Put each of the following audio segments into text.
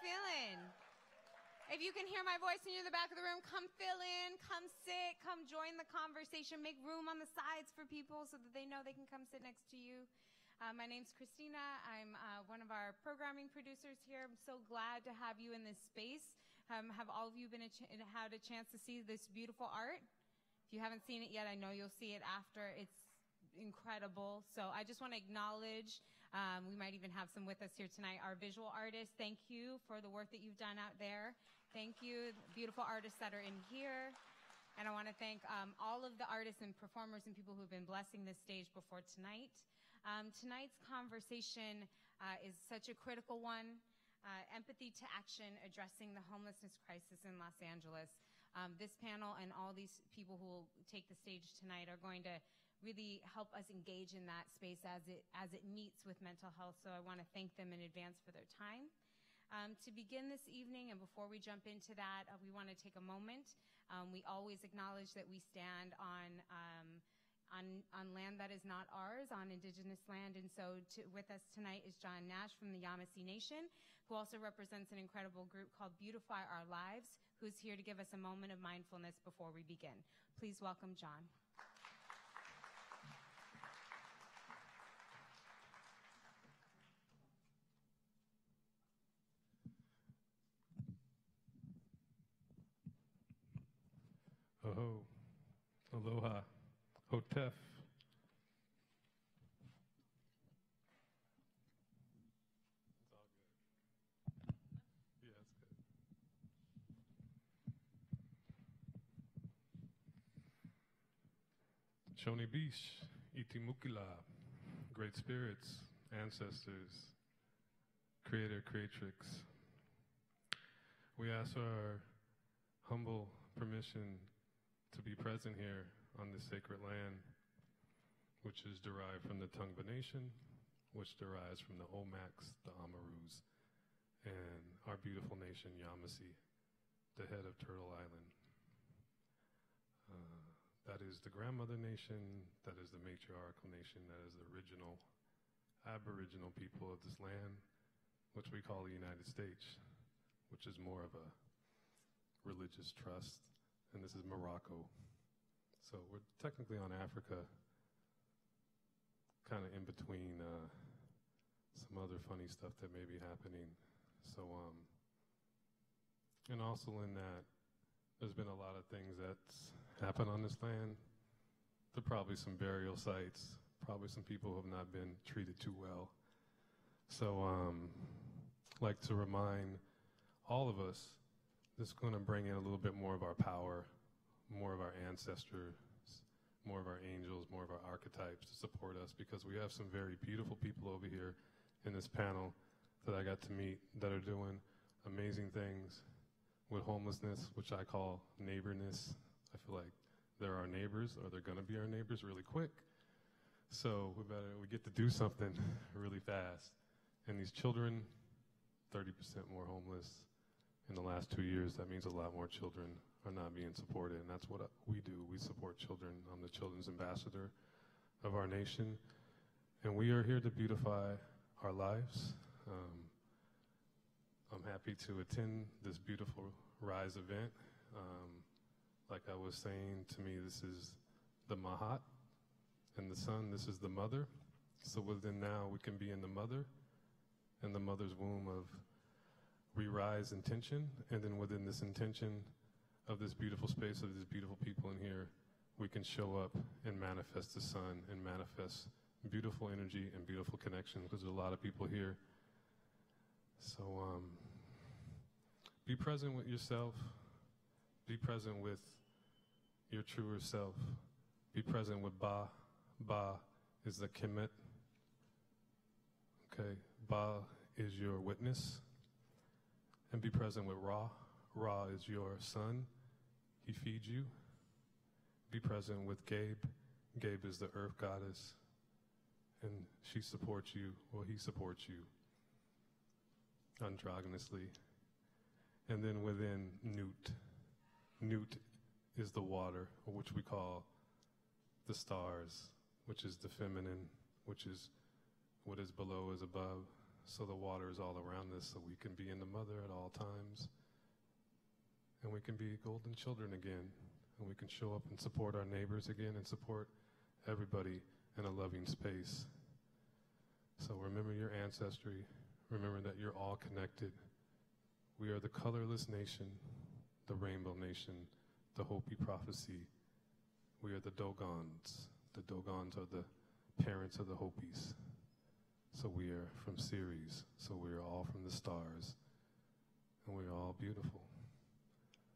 feeling? If you can hear my voice and you're in the back of the room, come fill in, come sit, come join the conversation, make room on the sides for people so that they know they can come sit next to you. My name's Christina. I'm one of our programming producers here. I'm so glad to have you in this space. Have all of you had a chance to see this beautiful art? If you haven't seen it yet, I know you'll see it after. It's incredible. So I just want to acknowledge, we might even have some with us here tonight, our visual artists. Thank you for the work that you've done out there. Thank you, beautiful artists that are in here. And I want to thank all of the artists and performers and people who've been blessing this stage before tonight. Tonight's conversation is such a critical one. Empathy to action, addressing the homelessness crisis in Los Angeles. This panel and all these people who will take the stage tonight are going to really help us engage in that space as it meets with mental health. So I want to thank them in advance for their time. To begin this evening, and before we jump into that, we want to take a moment. We always acknowledge that we stand on land that is not ours, on indigenous land. And so with us tonight is John Nash from the Yamasee Nation, who also represents an incredible group called Beautify Our Lives, who's here to give us a moment of mindfulness before we begin. Please welcome John. Oh, aloha, hotef. It's all good. Yeah, it's good. Shoni Bish, Itimukila, great spirits, ancestors, creator, creatrix. We ask our humble permission to be present here on this sacred land, which is derived from the Tongva Nation, which derives from the Omaks, the Amarus, and our beautiful nation, Yamasee, the head of Turtle Island. That is the grandmother nation, that is the matriarchal nation, that is the original Aboriginal people of this land, which we call the United States, which is more of a religious trust. And this is Morocco. So we're technically on Africa, kind of in between some other funny stuff that may be happening. So, and also in that, there's been a lot of things that's happened on this land. There are probably some burial sites, probably some people who have not been treated too well. So, I'd like to remind all of us, this is going to bring in a little bit more of our power, more of our ancestors, more of our angels, more of our archetypes to support us, because we have some very beautiful people over here in this panel that I got to meet that are doing amazing things with homelessness, which I call neighborness. I feel like they're our neighbors, or they're going to be our neighbors really quick. So we get to do something really fast. And these children, 30% more homeless. In the last 2 years, that means a lot more children are not being supported, and that's what we do. We support children. I'm the children's ambassador of our nation, and we are here to beautify our lives. I'm happy to attend this beautiful Rise event. Like I was saying, to me, this is the Mahat, and the sun, this is the mother. So within now, we can be in the mother, and the mother's womb of we rise intention, and then within this intention of this beautiful space, of these beautiful people in here, we can show up and manifest the sun and manifest beautiful energy and beautiful connection, because there's a lot of people here. So be present with yourself, be present with your truer self, be present with Ba. Ba is the Kemet. Okay, Ba is your witness. And be present with Ra. Ra is your son. He feeds you. Be present with Gabe. Gabe is the earth goddess. And she supports you, well, he supports you androgynously. And then within Newt. Newt is the water, which we call the stars, which is the feminine, which is what is below is above. so the water is all around us, so we can be in the mother at all times, and we can be golden children again, and we can show up and support our neighbors again and support everybody in a loving space. So remember your ancestry. Remember that you're all connected. We are the colorless nation, the rainbow nation, the Hopi prophecy. We are the Dogons. The Dogons are the parents of the Hopis. So we are from Ceres. So we are all from the stars. And we are all beautiful.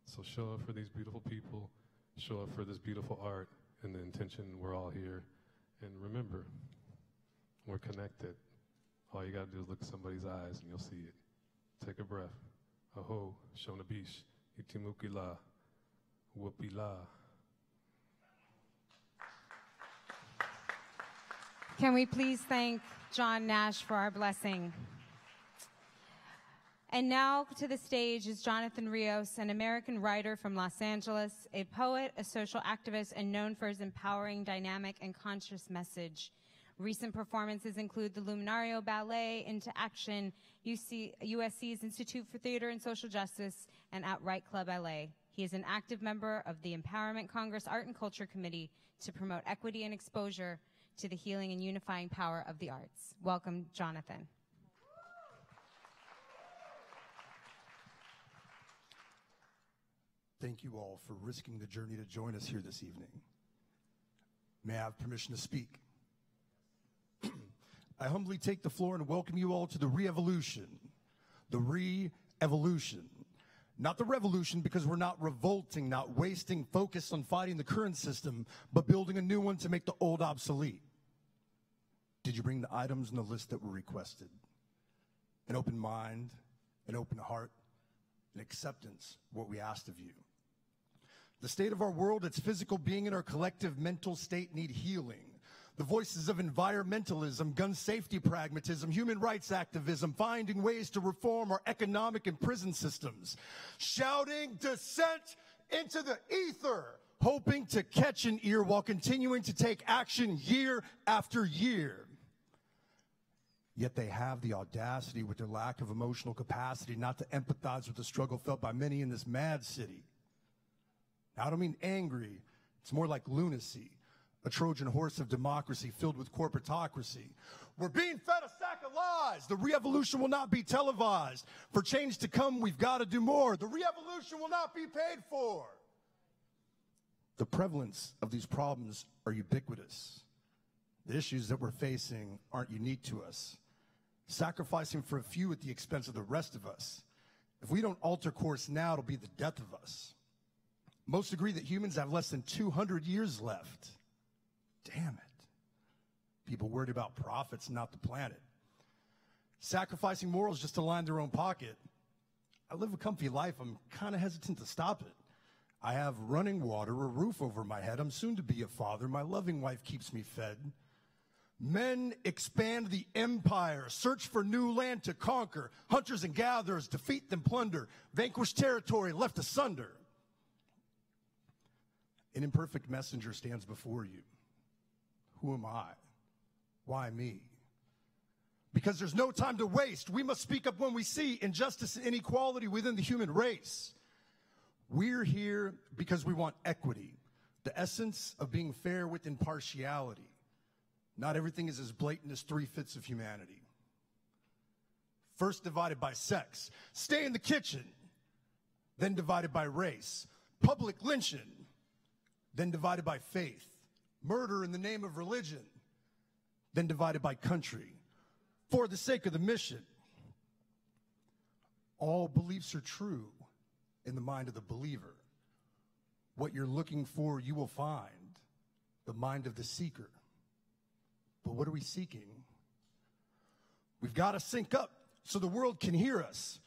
So show up for these beautiful people. Show up for this beautiful art and the intention we're all here. And remember, we're connected. All you got to do is look at somebody's eyes and you'll see it. Take a breath. Aho, Shonabish, Itimukila, Wupila. Can we please thank John Nash for our blessing? And now to the stage is Jonathan Rios, an American writer from Los Angeles, a poet, a social activist, and known for his empowering, dynamic, and conscious message. Recent performances include the Luminario Ballet, Into Action, USC's Institute for Theater and Social Justice, and Outright Club LA. He is an active member of the Empowerment Congress Art and Culture Committee to promote equity and exposure to the healing and unifying power of the arts. Welcome, Jonathan. Thank you all for risking the journey to join us here this evening. May I have permission to speak? I humbly take the floor and welcome you all to the re-evolution. The re-evolution. Not the revolution, because we're not revolting, not wasting focus on fighting the current system, but building a new one to make the old obsolete. Did you bring the items in the list that were requested? An open mind, an open heart, an acceptance of what we asked of you. The state of our world, its physical being, and our collective mental state need healing. The voices of environmentalism, gun safety pragmatism, human rights activism, finding ways to reform our economic and prison systems, shouting dissent into the ether, hoping to catch an ear while continuing to take action year after year. Yet they have the audacity, with their lack of emotional capacity, not to empathize with the struggle felt by many in this mad city. Now, I don't mean angry. It's more like lunacy, a Trojan horse of democracy filled with corporatocracy. We're being fed a sack of lies. The re-evolution will not be televised. For change to come, we've got to do more. The re-evolution will not be paid for. The prevalence of these problems are ubiquitous. The issues that we're facing aren't unique to us. Sacrificing for a few at the expense of the rest of us. If we don't alter course now, it'll be the death of us. Most agree that humans have less than 200 years left. Damn it. People worried about profits, not the planet. Sacrificing morals just to line their own pocket. I live a comfy life. I'm kind of hesitant to stop it. I have running water, a roof over my head. I'm soon to be a father. My loving wife keeps me fed. Men expand the empire, search for new land to conquer. Hunters and gatherers defeat and plunder. Vanquish territory left asunder. An imperfect messenger stands before you. Who am I? Why me? Because there's no time to waste. We must speak up when we see injustice and inequality within the human race. We're here because we want equity, the essence of being fair with impartiality. Not everything is as blatant as 3/5 of humanity. First divided by sex, stay in the kitchen, then divided by race, public lynching, then divided by faith, murder in the name of religion, then divided by country, for the sake of the mission. All beliefs are true in the mind of the believer. What you're looking for, you will find, the mind of the seeker. But what are we seeking? We've got to sync up so the world can hear us.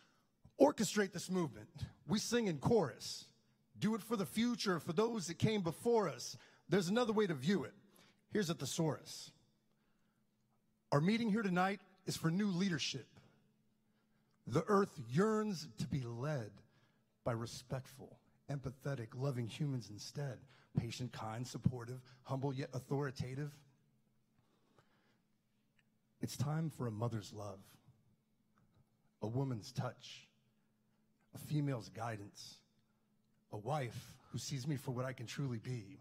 Orchestrate this movement. We sing in chorus. Do it for the future, for those that came before us. There's another way to view it. Here's a thesaurus. Our meeting here tonight is for new leadership. The earth yearns to be led by respectful, empathetic, loving humans instead. Patient, kind, supportive, humble yet authoritative. It's time for a mother's love, a woman's touch, a female's guidance, a wife who sees me for what I can truly be.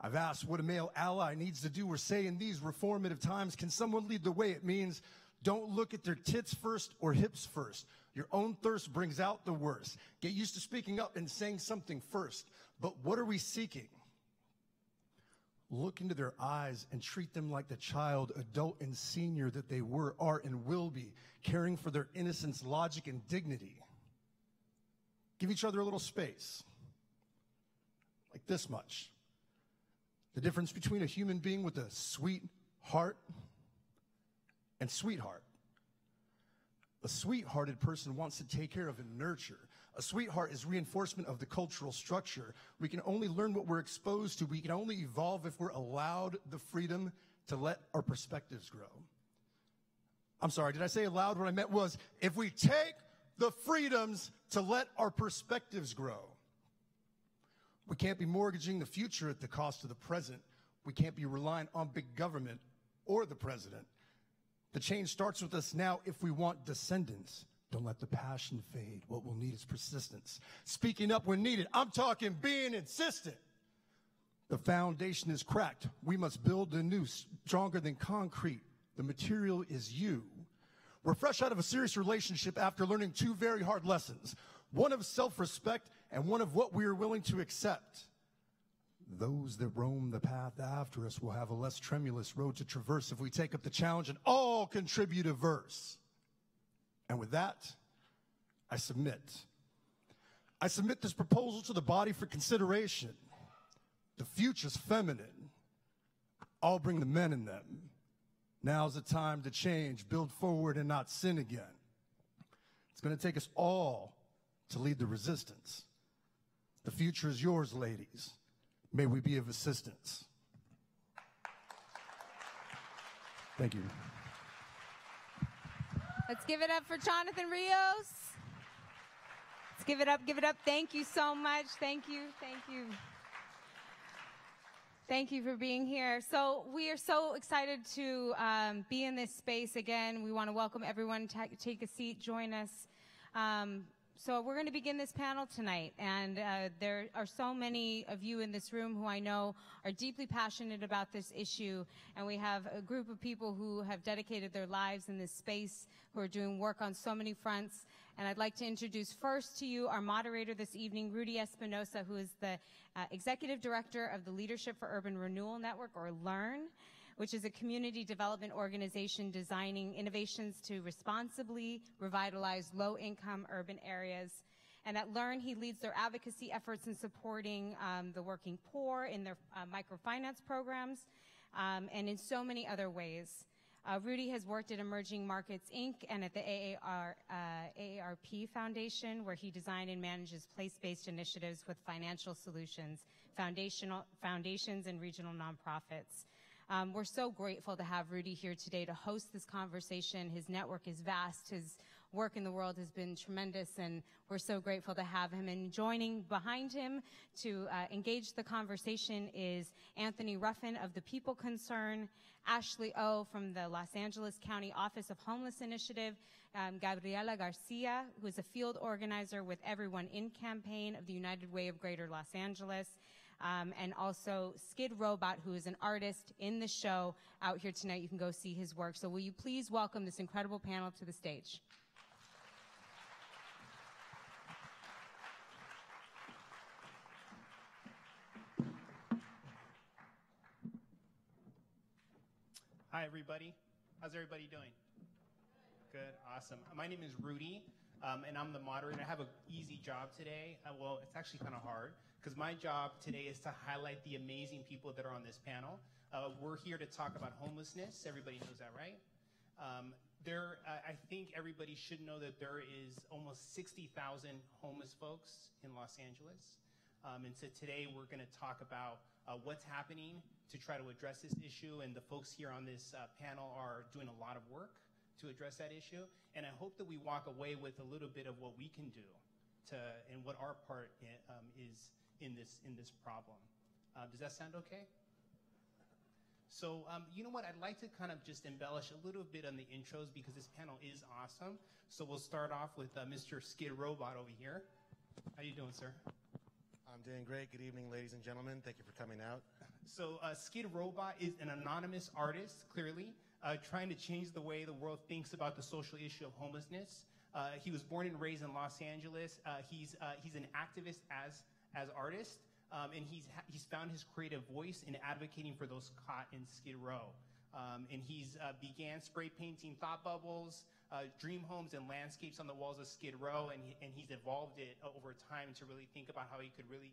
I've asked what a male ally needs to do or say in these reformative times. Can someone lead the way? It means don't look at their tits first or hips first. Your own thirst brings out the worst. Get used to speaking up and saying something first. But what are we seeking? Look into their eyes and treat them like the child, adult, and senior that they were, are, and will be, caring for their innocence, logic, and dignity. Give each other a little space, like this much. The difference between a human being with a sweet heart and sweetheart. A sweet-hearted person wants to take care of and nurture. A sweetheart is reinforcement of the cultural structure. We can only learn what we're exposed to. We can only evolve if we're allowed the freedom to let our perspectives grow. I'm sorry, did I say aloud? What I meant was, if we take the freedoms to let our perspectives grow. We can't be mortgaging the future at the cost of the present. We can't be relying on big government or the president. The change starts with us now if we want descendants. Don't let the passion fade. What we'll need is persistence. Speaking up when needed. I'm talking being insistent. The foundation is cracked. We must build anew, stronger than concrete. The material is you. We're fresh out of a serious relationship after learning two very hard lessons. One of self-respect and one of what we are willing to accept. Those that roam the path after us will have a less tremulous road to traverse if we take up the challenge and all contribute a verse. And with that, I submit. I submit this proposal to the body for consideration. The future's feminine. I'll bring the men in them. Now's the time to change, build forward, and not sin again. It's going to take us all to lead the resistance. The future is yours, ladies. May we be of assistance. Thank you. Let's give it up for Jonathan Rios. Let's give it up, give it up. Thank you so much. Thank you, thank you. Thank you for being here. So we are so excited to be in this space again. We want to welcome everyone. Take a seat, join us. So we're going to begin this panel tonight, and there are so many of you in this room who I know are deeply passionate about this issue, and we have a group of people who have dedicated their lives in this space, who are doing work on so many fronts. And I'd like to introduce first to you our moderator this evening, Rudy Espinosa, who is the Executive Director of the Leadership for Urban Renewal Network, or LEARN, which is a community development organization designing innovations to responsibly revitalize low-income urban areas. And at LEARN, he leads their advocacy efforts in supporting the working poor in their microfinance programs and in so many other ways. Rudy has worked at Emerging Markets, Inc. and at the AARP Foundation, where he designed and manages place-based initiatives with financial solutions, foundations, and regional nonprofits. We're so grateful to have Rudy here today to host this conversation. His network is vast. His work in the world has been tremendous, and we're so grateful to have him. And joining behind him to engage the conversation is Anthony Ruffin of the People Concern, Ashley O from the Los Angeles County Office of Homeless Initiative, Gabriela Garcia, who is a field organizer with Everyone In campaign of the United Way of Greater Los Angeles, and also Skid Robot, who is an artist in the show out here tonight. You can go see his work. So will you please welcome this incredible panel to the stage? Hi, everybody. How's everybody doing? Good, awesome. My name is Rudy, and I'm the moderator. I have an easy job today. Well, it's actually kind of hard, because my job today is to highlight the amazing people that are on this panel. We're here to talk about homelessness. Everybody knows that, right? I think everybody should know that there is almost 60,000 homeless folks in Los Angeles. And so today we're going to talk about what's happening to try to address this issue, and the folks here on this panel are doing a lot of work to address that issue. And I hope that we walk away with a little bit of what we can do and what our part is in this problem. Does that sound okay? So, you know what? I'd like to kind of just embellish a little bit on the intros because this panel is awesome. So we'll start off with Mr. Skid Robot over here. How you doing, sir? I'm doing great. Good evening, ladies and gentlemen. Thank you for coming out. So Skid Robot is an anonymous artist, clearly, trying to change the way the world thinks about the social issue of homelessness. He was born and raised in Los Angeles. He's an activist as artist, and he's found his creative voice in advocating for those caught in Skid Row. And he's began spray painting thought bubbles, dream homes, and landscapes on the walls of Skid Row, and he's evolved it over time to really think about how he could really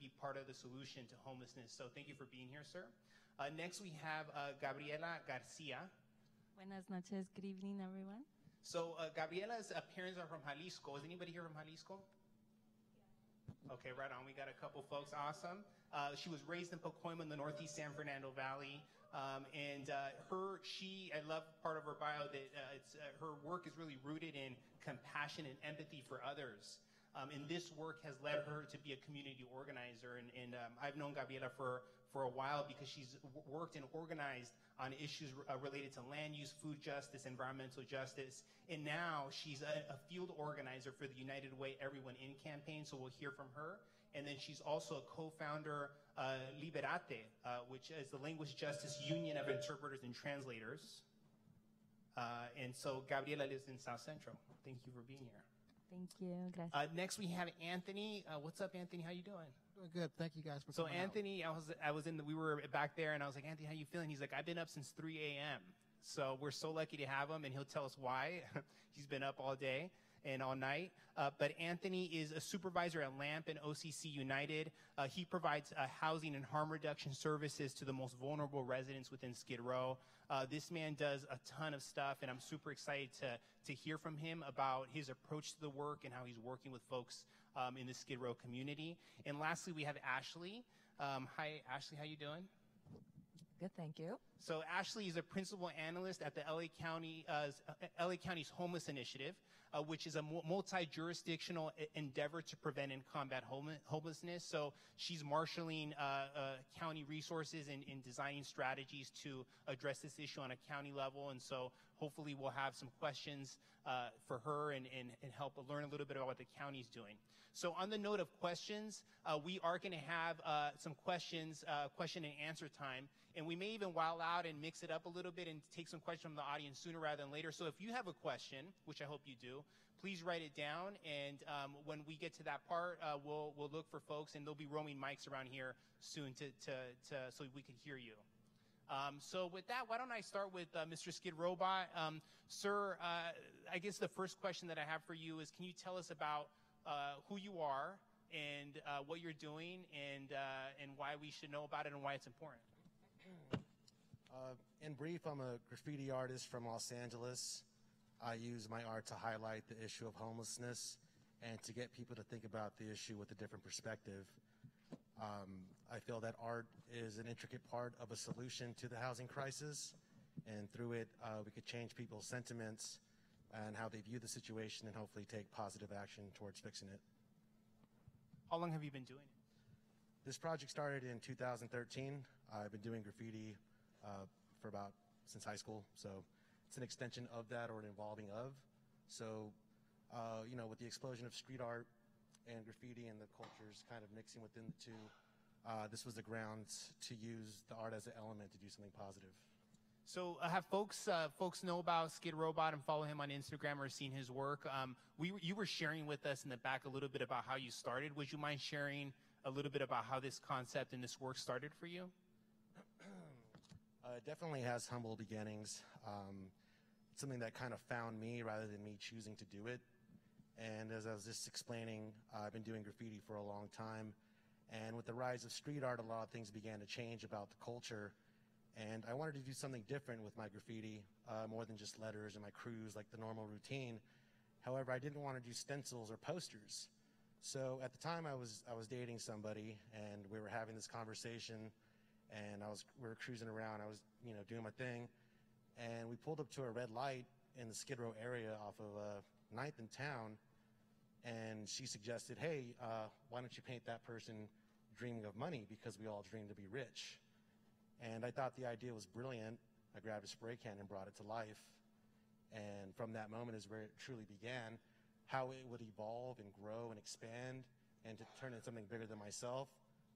be part of the solution to homelessness. So thank you for being here, sir. Next we have Gabriela Garcia. Buenas noches. Good evening, everyone. So Gabriela's parents are from Jalisco. Is anybody here from Jalisco? Okay, right on. We got a couple folks. Awesome. She was raised in Pacoima in the Northeast San Fernando Valley. I love part of her bio that her work is really rooted in compassion and empathy for others. And this work has led her to be a community organizer. And I've known Gabriela for a while because she's worked and organized on issues related to land use, food justice, environmental justice. And now she's a field organizer for the United Way Everyone In campaign, so we'll hear from her. And then she's also a co-founder, Liberate, which is the Language Justice Union of Interpreters and Translators. And so Gabriela lives in South Central. Thank you for being here. Thank you. Gracias. Next we have Anthony. What's up, Anthony? How you doing? Doing good. Thank you guys for So coming Anthony, we were back there, and I was like, Anthony, how you feeling? He's like, I've been up since 3 a.m. So we're so lucky to have him, and he'll tell us why. He's been up all day and all night. But Anthony is a supervisor at LAMP and OCC United. He provides housing and harm reduction services to the most vulnerable residents within Skid Row. This man does a ton of stuff, and I'm super excited to hear from him about his approach to the work and how he's working with folks in the Skid Row community. And lastly, we have Ashley. Hi, Ashley, how you doing? Good, thank you. So Ashley is a principal analyst at the LA County's Homeless Initiative, which is a multi-jurisdictional endeavor to prevent and combat homelessness. So she's marshaling county resources and designing strategies to address this issue on a county level. And so hopefully we'll have some questions for her and help learn a little bit about what the county's doing. So on the note of questions, we are going to have some question and answer time. And we may even while out and mix it up a little bit and take some questions from the audience sooner rather than later. So if you have a question, which I hope you do, please write it down. And when we get to that part, we'll look for folks, and there'll be roaming mics around here soon so we can hear you. So with that, why don't I start with Mr. Skid Robot. Sir, I guess the first question that I have for you is, can you tell us about who you are and what you're doing and why we should know about it and why it's important? In brief, I'm a graffiti artist from Los Angeles. I use my art to highlight the issue of homelessness and to get people to think about the issue with a different perspective. I feel that art is an intricate part of a solution to the housing crisis, and through it, we could change people's sentiments and how they view the situation and hopefully take positive action towards fixing it. How long have you been doing it? This project started in 2013. I've been doing graffiti since high school, so it's an extension of that or an involving of. So, with the explosion of street art and graffiti and the cultures kind of mixing within the two, this was the grounds to use the art as an element to do something positive. So have folks know about Skid Robot and follow him on Instagram or seen his work? You were sharing with us in the back a little bit about how you started. Would you mind sharing a little bit about how this concept and this work started for you? It definitely has humble beginnings. It's something that kind of found me rather than me choosing to do it. And as I was just explaining, I've been doing graffiti for a long time. And with the rise of street art, a lot of things began to change about the culture. And I wanted to do something different with my graffiti, more than just letters and my crews like the normal routine. However, I didn't want to do stencils or posters. So at the time I was dating somebody, and we were having this conversation, and we were cruising around. I was, doing my thing, and we pulled up to a red light in the Skid Row area off of 9th and Town, and she suggested, hey, why don't you paint that person dreaming of money, because we all dream to be rich. And I thought the idea was brilliant. I grabbed a spray can and brought it to life. And from that moment is where it truly began. How it would evolve and grow and expand and to turn into something bigger than myself,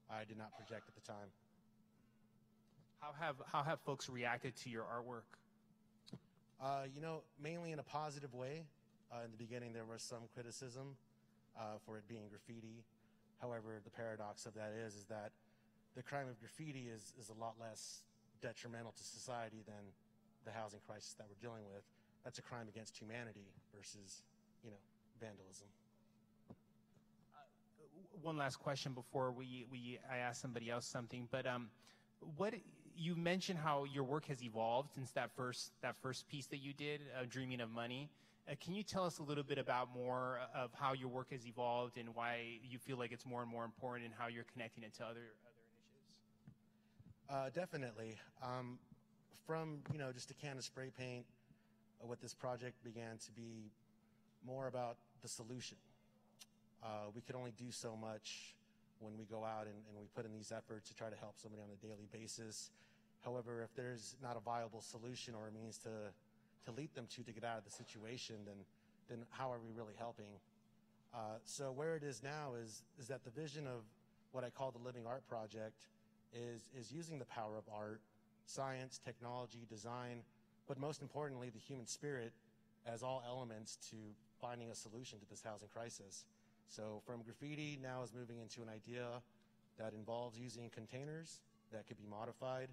I did not project at the time. How have folks reacted to your artwork? Mainly in a positive way. In the beginning, there was some criticism for it being graffiti. However, the paradox of that is that the crime of graffiti is a lot less detrimental to society than the housing crisis that we're dealing with. That's a crime against humanity versus, vandalism. One last question before I ask somebody else something. But what you mentioned how your work has evolved since that first piece that you did, Dreaming of Money. Can you tell us a little bit about more of how your work has evolved and why you feel like it's more and more important and how you're connecting it to other initiatives? Definitely. From, just a can of spray paint, what this project began to be more about the solution. We could only do so much when we go out and we put in these efforts to try to help somebody on a daily basis. However, if there's not a viable solution or a means to lead them to get out of the situation, then how are we really helping? So where it is now is that the vision of what I call the Living Art Project is using the power of art, science, technology, design, but most importantly, the human spirit as all elements to finding a solution to this housing crisis. So from graffiti now is moving into an idea that involves using containers that could be modified,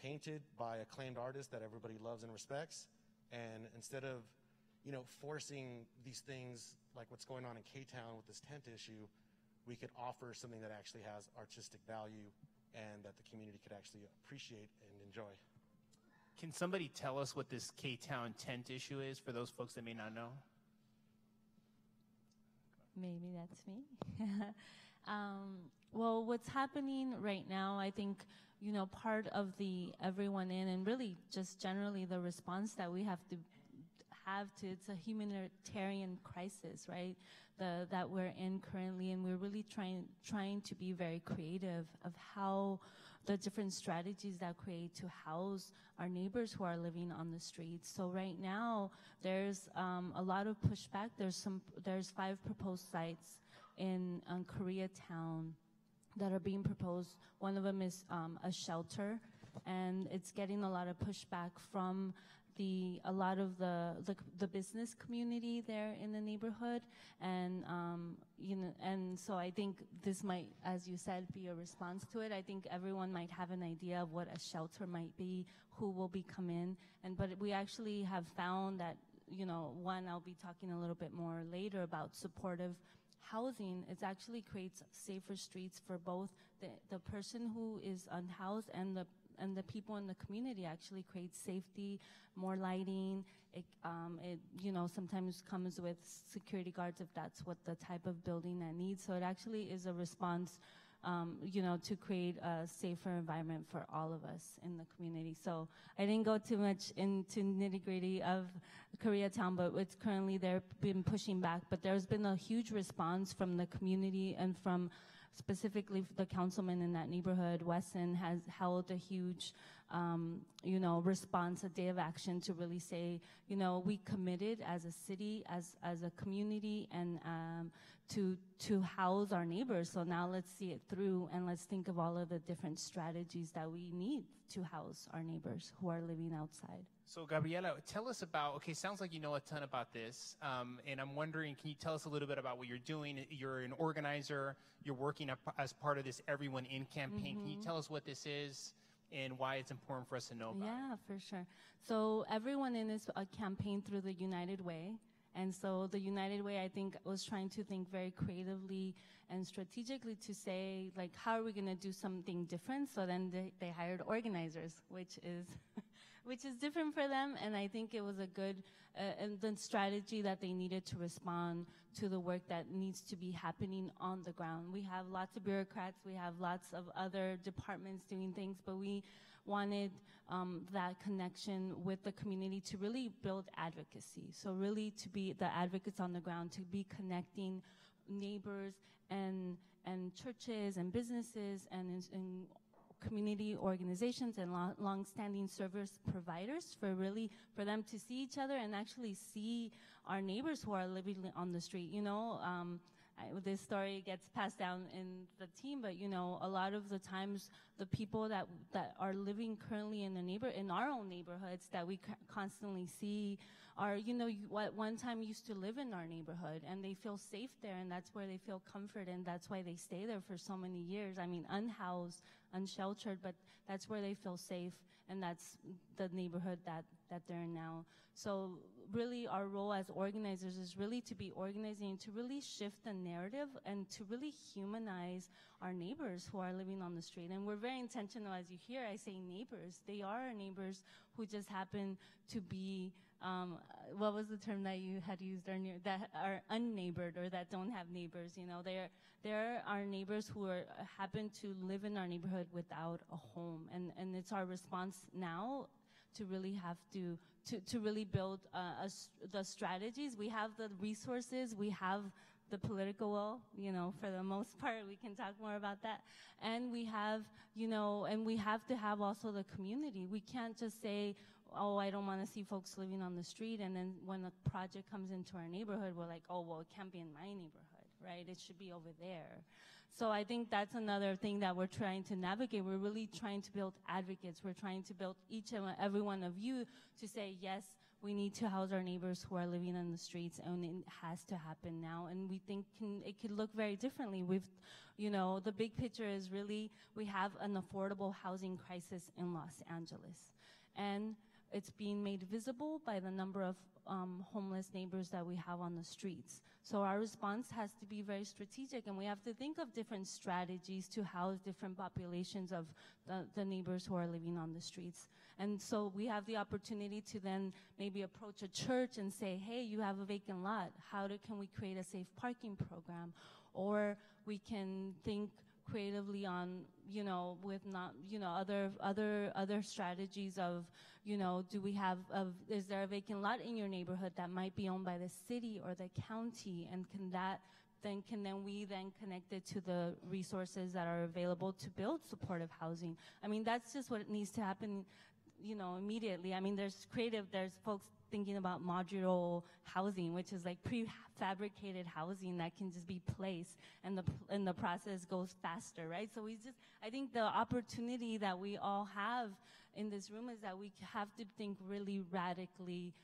painted by acclaimed artists that everybody loves and respects. And instead of, forcing these things like what's going on in K-Town with this tent issue, we could offer something that actually has artistic value and that the community could actually appreciate and enjoy. Can somebody tell us what this K-Town tent issue is for those folks that may not know? Maybe that's me. Well, what's happening right now, I think, part of the everyone in and really just generally the response that we have to it's a humanitarian crisis, right? That we're in currently, and we're really trying to be very creative of how the different strategies that create to house our neighbors who are living on the streets. So right now, there's a lot of pushback. There's 5 proposed sites in Koreatown that are being proposed. One of them is a shelter, and it's getting a lot of pushback from a lot of the business community there in the neighborhood, and and so I think this might, as you said, be a response to it. I think everyone might have an idea of what a shelter might be, who will come in, but we actually have found that one, I'll be talking a little bit more later about supportive housing. It actually creates safer streets for both the person who is unhoused and the people in the community. Actually creates safety, more lighting. It sometimes comes with security guards if that's what the type of building that needs. So it actually is a response, to create a safer environment for all of us in the community. So I didn't go too much into nitty-gritty of Koreatown, but it's currently they've been pushing back. But there's been a huge response from the community and from specifically the councilman in that neighborhood. Wesson has held a huge, response, a day of action to really say, we committed as a city, as a community, and to house our neighbors. So now let's see it through, and let's think of all of the different strategies that we need to house our neighbors who are living outside. So Gabriela, tell us about, sounds like you know a ton about this, and I'm wondering, can you tell us a little bit about what you're doing? You're an organizer, you're working as part of this Everyone In campaign. Can you tell us what this is and why it's important for us to know about it? Yeah, for sure. So Everyone In is a campaign through the United Way. And so the United Way, I think, was trying to think very creatively and strategically to say, how are we going to do something different? So then they hired organizers, which is different for them. And I think it was a good and the strategy that they needed to respond to the work that needs to be happening on the ground. We have lots of bureaucrats. We have lots of other departments doing things, but we wanted that connection with the community to really build advocacy. So really to be the advocates on the ground, to be connecting neighbors and churches and businesses and community organizations and long-standing service providers for them to see each other and actually see our neighbors who are living on the street. This story gets passed down in the team, but a lot of the times the people that are living currently in our own neighborhoods that we constantly see are, what one time used to live in our neighborhood, and they feel safe there, and that's where they feel comfort, and that's why they stay there for so many years. I mean, unhoused, unsheltered, but that's where they feel safe, and that's the neighborhood that they're in now. So really our role as organizers is really to be organizing, to really shift the narrative and to really humanize our neighbors who are living on the street. And we're very intentional, as you hear, I say neighbors. They are our neighbors who just happen to be, what was the term that you had used earlier, that are unneighbored or that don't have neighbors. They're our neighbors who happen to live in our neighborhood without a home. And it's our response now to really have to really build the strategies. We have the resources, we have the political will, for the most part. We can talk more about that. And we have, and we have to have also the community. We can't just say, oh, I don't want to see folks living on the street, and then when a project comes into our neighborhood, we're like, oh, well, it can't be in my neighborhood, right? It should be over there. So I think that's another thing that we're trying to navigate. We're really trying to build advocates. We're trying to build each and every one of you to say, yes, we need to house our neighbors who are living on the streets, and it has to happen now. And we think it could look very differently. The big picture is really we have an affordable housing crisis in Los Angeles. And it's being made visible by the number of homeless neighbors that we have on the streets. So our response has to be very strategic, and we have to think of different strategies to house different populations of the neighbors who are living on the streets. And so we have the opportunity to then maybe approach a church and say, hey, you have a vacant lot. Can we create a safe parking program? Or we can think creatively on, with other strategies of, is there a vacant lot in your neighborhood that might be owned by the city or the county, and can we connect it to the resources that are available to build supportive housing? I mean, that's just what needs to happen, immediately. I mean, there's folks thinking about modular housing, which is like prefabricated housing that can just be placed, and the process goes faster, right? So I think the opportunity that we all have in this room is that we have to think really radically,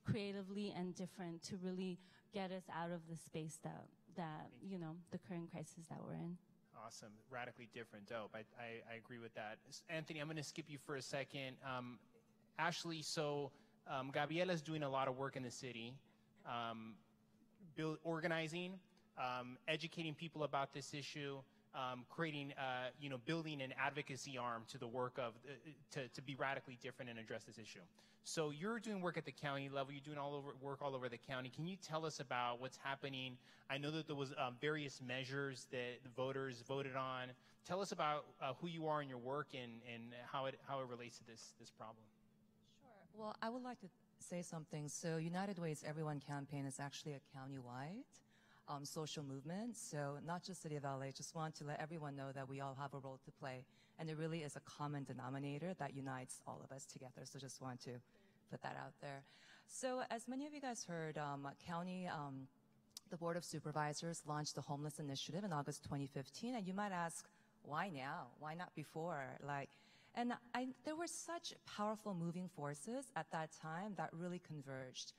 creatively, and different to really get us out of the space that the current crisis that we're in. Awesome. Radically different. Dope. I agree with that. Anthony, I'm going to skip you for a second. Ashley, so Gabriela's doing a lot of work in the city, organizing, educating people about this issue, creating, building an advocacy arm to the work of, to be radically different and address this issue. So you're doing work at the county level. You're doing work all over the county. Can you tell us about what's happening? I know that there was various measures that the voters voted on. Tell us about who you are in your work and how it relates to this problem. Sure. Well, I would like to say something. So United Way's Everyone campaign is actually a county-wide social movement. So not just City of LA, just want to let everyone know that we all have a role to play. And it really is a common denominator that unites all of us together. So just want to put that out there. So as many of you guys heard, the Board of Supervisors launched the Homeless Initiative in August 2015. And you might ask, why now? Why not before? There were such powerful moving forces at that time that really converged.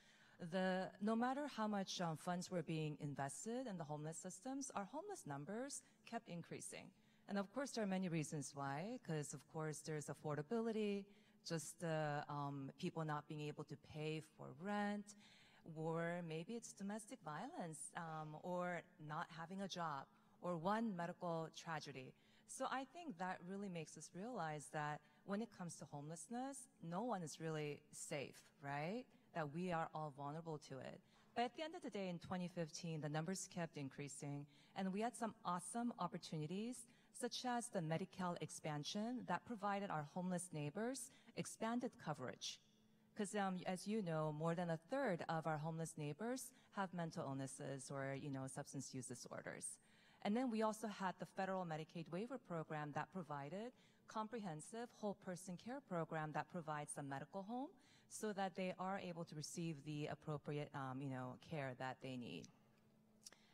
No matter how much funds were being invested in the homeless systems, our homeless numbers kept increasing. And of course, there are many reasons why, because of course there's affordability, just people not being able to pay for rent, or maybe it's domestic violence, or not having a job, or one medical tragedy. So I think that really makes us realize that when it comes to homelessness, no one is really safe, right? That we are all vulnerable to it. But at the end of the day, in 2015, the numbers kept increasing, and we had some awesome opportunities, such as the Medi-Cal expansion that provided our homeless neighbors expanded coverage. Because as you know, more than a third of our homeless neighbors have mental illnesses or, substance use disorders. And then we also had the federal Medicaid waiver program that provided comprehensive whole person care program that provides a medical home so that they are able to receive the appropriate, care that they need.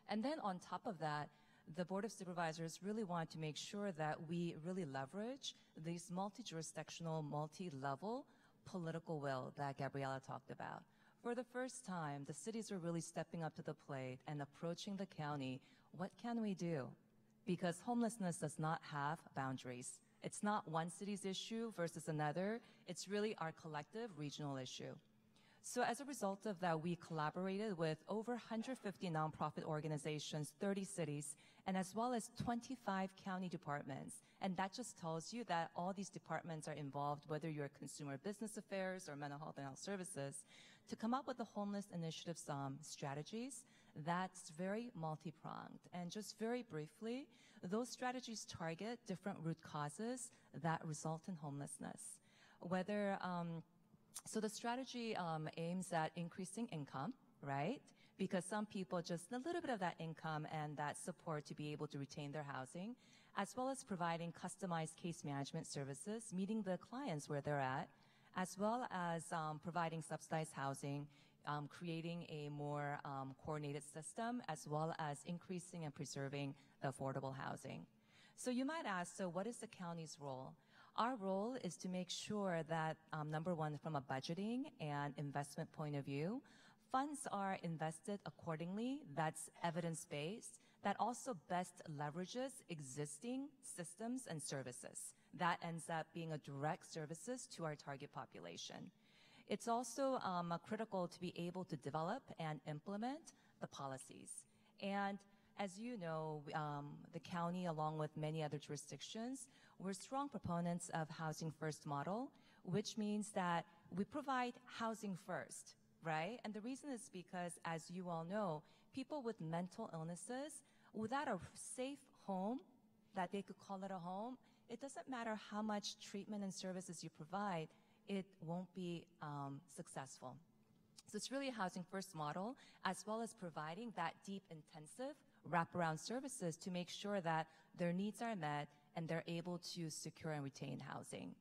And then on top of that, the Board of Supervisors really want to make sure that we really leverage these multi-jurisdictional, multi-level political will that Gabriela talked about. For the first time, the cities are really stepping up to the plate and approaching the county. What can we do? Because homelessness does not have boundaries. It's not one city's issue versus another. It's really our collective regional issue. So as a result of that, we collaborated with over 150 nonprofit organizations, 30 cities, and as well as 25 county departments. And that just tells you that all these departments are involved, whether you're consumer business affairs or mental health and health services, to come up with the homeless initiatives strategies that's very multi-pronged. And just very briefly, those strategies target different root causes that result in homelessness. Whether so the strategy aims at increasing income, right? Because some people just need a little bit of that income and that support to be able to retain their housing, as well as providing customized case management services, meeting the clients where they're at, as well as providing subsidized housing, creating a more coordinated system, as well as increasing and preserving the affordable housing. So you might ask, so what is the county's role? Our role is to make sure that, number one, from a budgeting and investment point of view, funds are invested accordingly, that's evidence-based, that also best leverages existing systems and services. That ends up being a direct services to our target population. It's also critical to be able to develop and implement the policies. And as you know, the county, along with many other jurisdictions, we're strong proponents of housing first model, which means that we provide housing first, right? And the reason is because, as you all know, people with mental illnesses, without a safe home that they could call it a home, it doesn't matter how much treatment and services you provide, it won't be successful. So it's really a housing first model, as well as providing that deep, intensive wraparound services to make sure that their needs are met and they're able to secure and retain housing.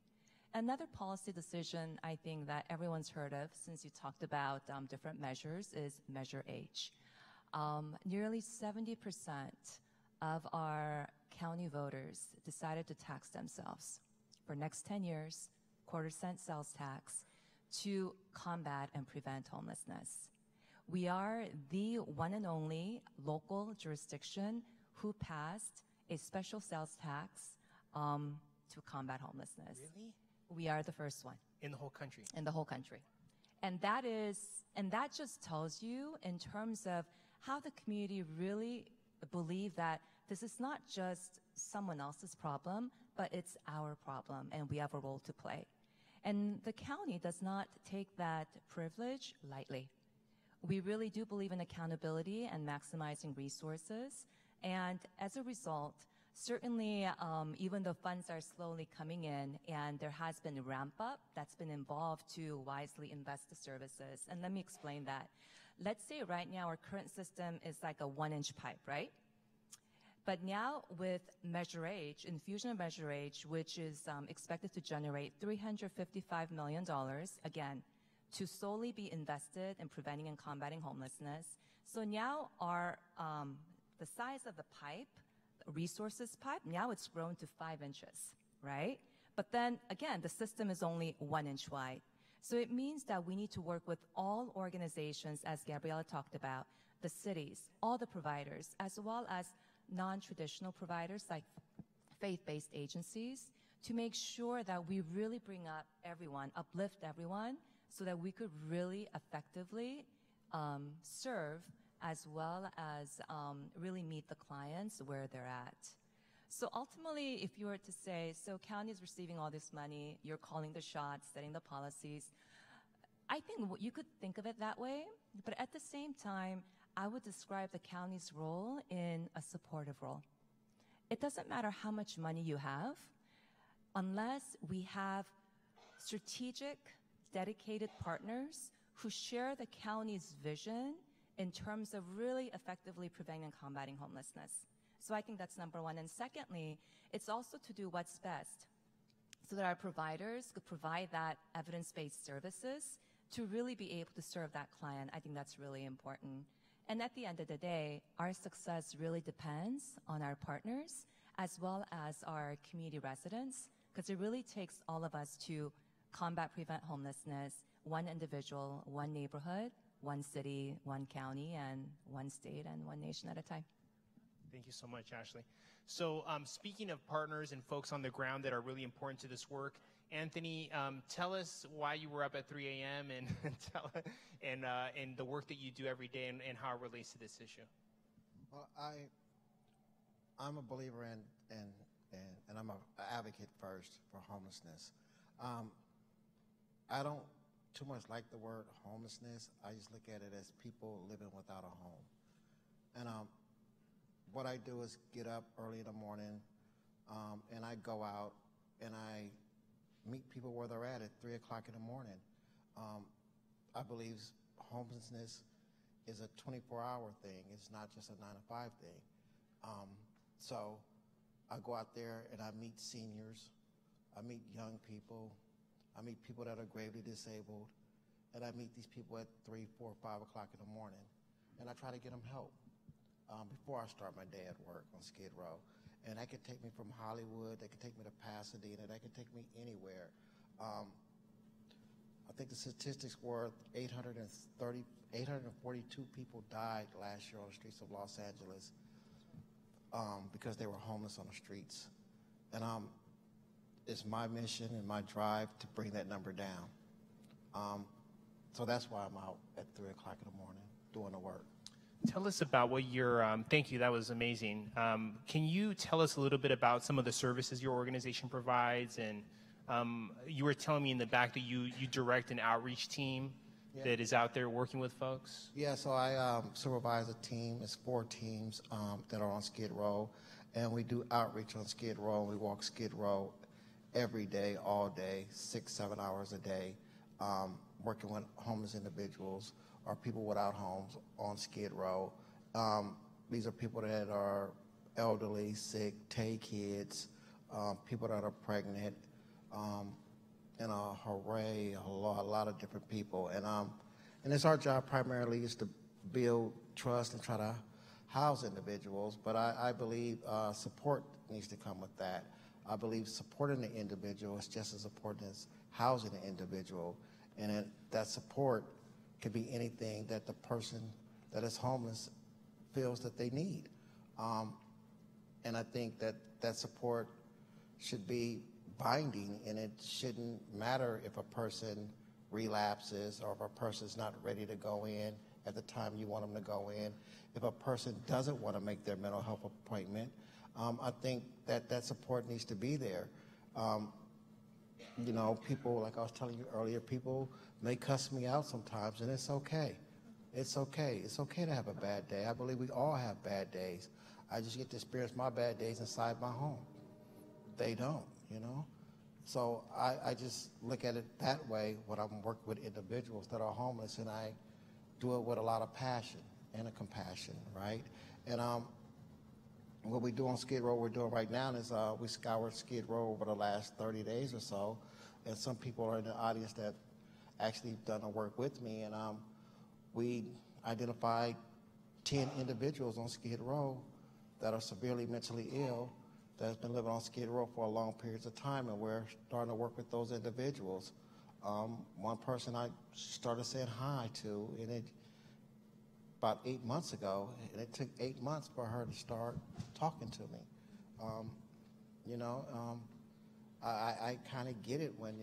Another policy decision I think that everyone's heard of, since you talked about different measures, is Measure H. Nearly 70% of our county voters decided to tax themselves for next 10 years, quarter-cent sales tax, to combat and prevent homelessness. We are the one and only local jurisdiction who passed a special sales tax to combat homelessness. Really? We are the first one. In the whole country? In the whole country. And that just tells you in terms of how the community really believe that this is not just someone else's problem, but it's our problem, and we have a role to play. And the county does not take that privilege lightly. We really do believe in accountability and maximizing resources. And as a result, certainly, even though funds are slowly coming in and there has been a ramp up that's been involved to wisely invest the services. And let me explain that. Let's say right now our current system is like a 1-inch pipe, right? But now with Measure H, infusion of Measure H, which is expected to generate $355 million, again, to solely be invested in preventing and combating homelessness. So now our the size of the pipe, resources pipe, now it's grown to 5 inches, right? But then again, the system is only 1 inch wide. So it means that we need to work with all organizations, as Gabriela talked about, the cities, all the providers, as well as non-traditional providers like faith-based agencies, to make sure that we really bring up everyone, uplift everyone, so that we could really effectively serve as well as really meet the clients where they're at. So ultimately, if you were to say, so county is receiving all this money, you're calling the shots, setting the policies, I think you could think of it that way, but at the same time, I would describe the county's role in a supportive role. It doesn't matter how much money you have, unless we have strategic, dedicated partners who share the county's vision in terms of really effectively preventing and combating homelessness. So I think that's number one. And secondly, it's also to do what's best so that our providers could provide that evidence-based services to really be able to serve that client. I think that's really important. And at the end of the day, our success really depends on our partners as well as our community residents, because it really takes all of us to combat, prevent homelessness, one individual, one neighborhood, one city, one county, and one state, and one nation at a time. Thank you so much, Ashley. So speaking of partners and folks on the ground that are really important to this work, Anthony, tell us why you were up at 3 a.m. and the work that you do every day and how it relates to this issue. Well, I'm a believer in and I'm an advocate first for homelessness. I don't too much like the word homelessness. I just look at it as people living without a home. And what I do is get up early in the morning and I go out and I meet people where they're at 3 o'clock in the morning. I believe homelessness is a 24-hour thing. It's not just a 9-to-5 thing. So I go out there and I meet seniors, I meet young people, I meet people that are gravely disabled, and I meet these people at 3, 4, 5 o'clock in the morning, and I try to get them help before I start my day at work on Skid Row. And that could take me from Hollywood, that could take me to Pasadena, that could take me anywhere. I think the statistics were 842 people died last year on the streets of Los Angeles because they were homeless on the streets. And it's my mission and my drive to bring that number down. So that's why I'm out at 3 o'clock in the morning doing the work. Tell us about what your, thank you, that was amazing. Can you tell us a little bit about some of the services your organization provides? And you were telling me in the back that you direct an outreach team that is out there working with folks? Yeah, so I supervise a team. It's 4 teams that are on Skid Row. And we do outreach on Skid Row. We walk Skid Row every day, all day, 6, 7 hours a day, working with homeless individuals or people without homes on Skid Row. These are people that are elderly, sick, take kids, people that are pregnant, and a lot of different people. And it's our job primarily is to build trust and try to house individuals, but I believe support needs to come with that. I believe supporting the individual is just as important as housing the individual, and that support could be anything that the person that is homeless feels that they need. And I think that support should be binding, and it shouldn't matter if a person relapses or if a person's not ready to go in at the time you want them to go in. If a person doesn't want to make their mental health appointment, I think that support needs to be there. You know, people, like I was telling you earlier, people may cuss me out sometimes, and it's okay. It's okay. It's okay to have a bad day. I believe we all have bad days. I just get to experience my bad days inside my home. They don't, you know? So I just look at it that way when I'm working with individuals that are homeless, and I do it with a lot of passion and a compassion, right? And what we do on Skid Row, we're doing right now is we scoured Skid Row over the last 30 days or so, and some people are in the audience that actually done the work with me, and we identified 10 individuals on Skid Row that are severely mentally ill that's been living on Skid Row for a long periods of time, and we're starting to work with those individuals. One person I started saying hi to, and it about 8 months ago, and it took 8 months for her to start talking to me. You know, I kind of get it when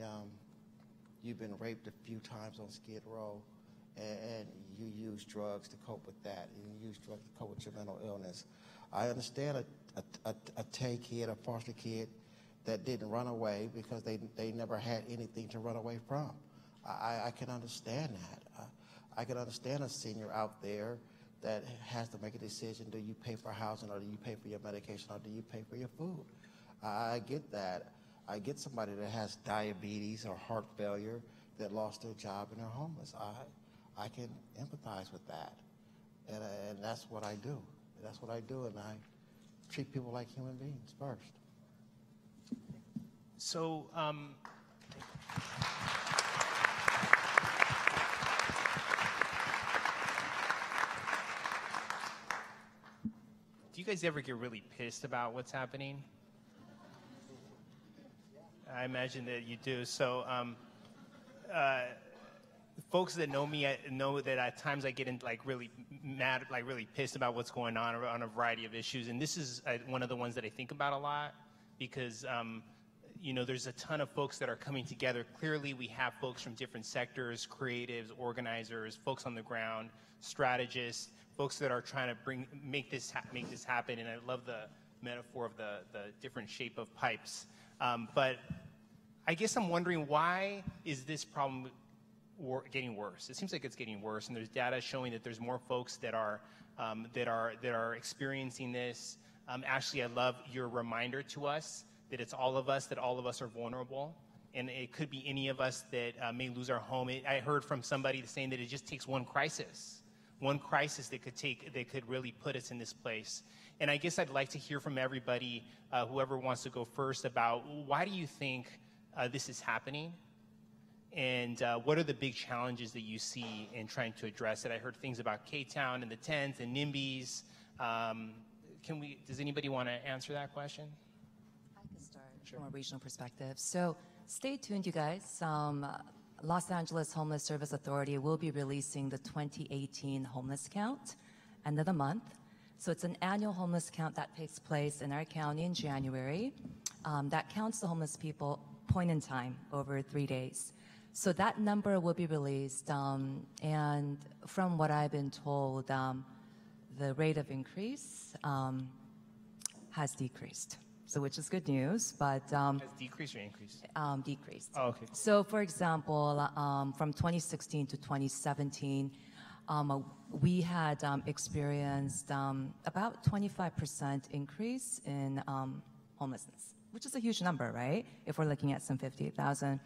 you've been raped a few times on Skid Row, and you use drugs to cope with that, and you use drugs to cope with your mental illness. I understand a take kid, a foster kid that didn't run away because they never had anything to run away from. I can understand that. I can understand a senior out there that has to make a decision: do you pay for housing, or do you pay for your medication, or do you pay for your food? I get that. I get somebody that has diabetes or heart failure that lost their job and they're homeless. I can empathize with that, and that's what I do. That's what I do, and treat people like human beings first. So, do you guys ever get really pissed about what's happening? I imagine that you do. So, folks that know me know that at times I get like really mad, like really pissed about what's going on a variety of issues. And this is one of the ones that I think about a lot because, you know, there's a ton of folks that are coming together. Clearly, we have folks from different sectors, creatives, organizers, folks on the ground, strategists, folks that are trying to make this happen. And I love the metaphor of the different shape of pipes. But I guess I'm wondering, why is this problem getting worse? It seems like it's getting worse, and there's data showing that there's more folks that are experiencing this. Ashley, I love your reminder to us that it's all of us, that all of us are vulnerable, and it could be any of us that may lose our home. I heard from somebody saying that it just takes one crisis that could really put us in this place. And I guess I'd like to hear from everybody, whoever wants to go first, about why do you think this is happening? And what are the big challenges that you see in trying to address it? I heard things about K-Town and the tents and NIMBYs. Does anybody want to answer that question? I can start from a regional perspective. So stay tuned, you guys. Los Angeles Homeless Service Authority will be releasing the 2018 homeless count end of the month. So it's an annual homeless count that takes place in our county in January. That counts the homeless people point in time over 3 days. So that number will be released, and from what I've been told, the rate of increase has decreased. So, which is good news, but has decreased or increased? Decreased. Oh, okay. So, for example, from 2016 to 2017, we had experienced about 25% increase in homelessness, which is a huge number, right? If we're looking at some 58,000.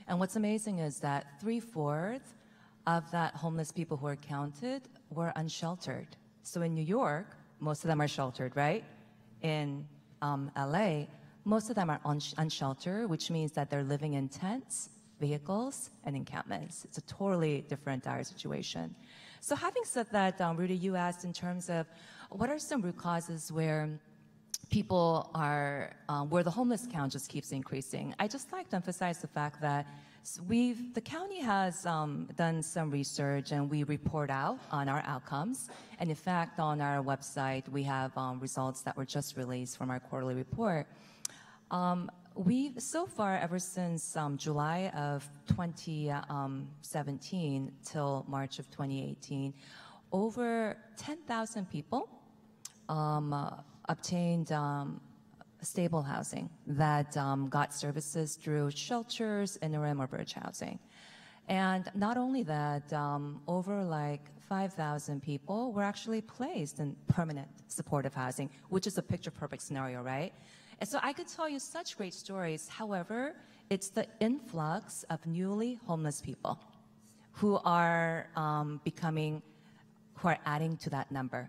And what's amazing is that 3/4 of that homeless people who are counted were unsheltered. So in New York, most of them are sheltered, right? In LA, most of them are unsheltered, which means that they're living in tents, vehicles, and encampments. It's a totally different dire situation. So having said that, Rudy, you asked in terms of what are some root causes where people are, where the homeless count just keeps increasing. I just like to emphasize the fact that the county has done some research and we report out on our outcomes. And in fact, on our website, we have results that were just released from our quarterly report. We've so far, ever since July of 2017 till March of 2018, over 10,000 people obtained stable housing that got services through shelters, interim, or bridge housing. And not only that, over like 5,000 people were actually placed in permanent supportive housing, which is a picture-perfect scenario, right? And so I could tell you such great stories. However, it's the influx of newly homeless people who are who are adding to that number.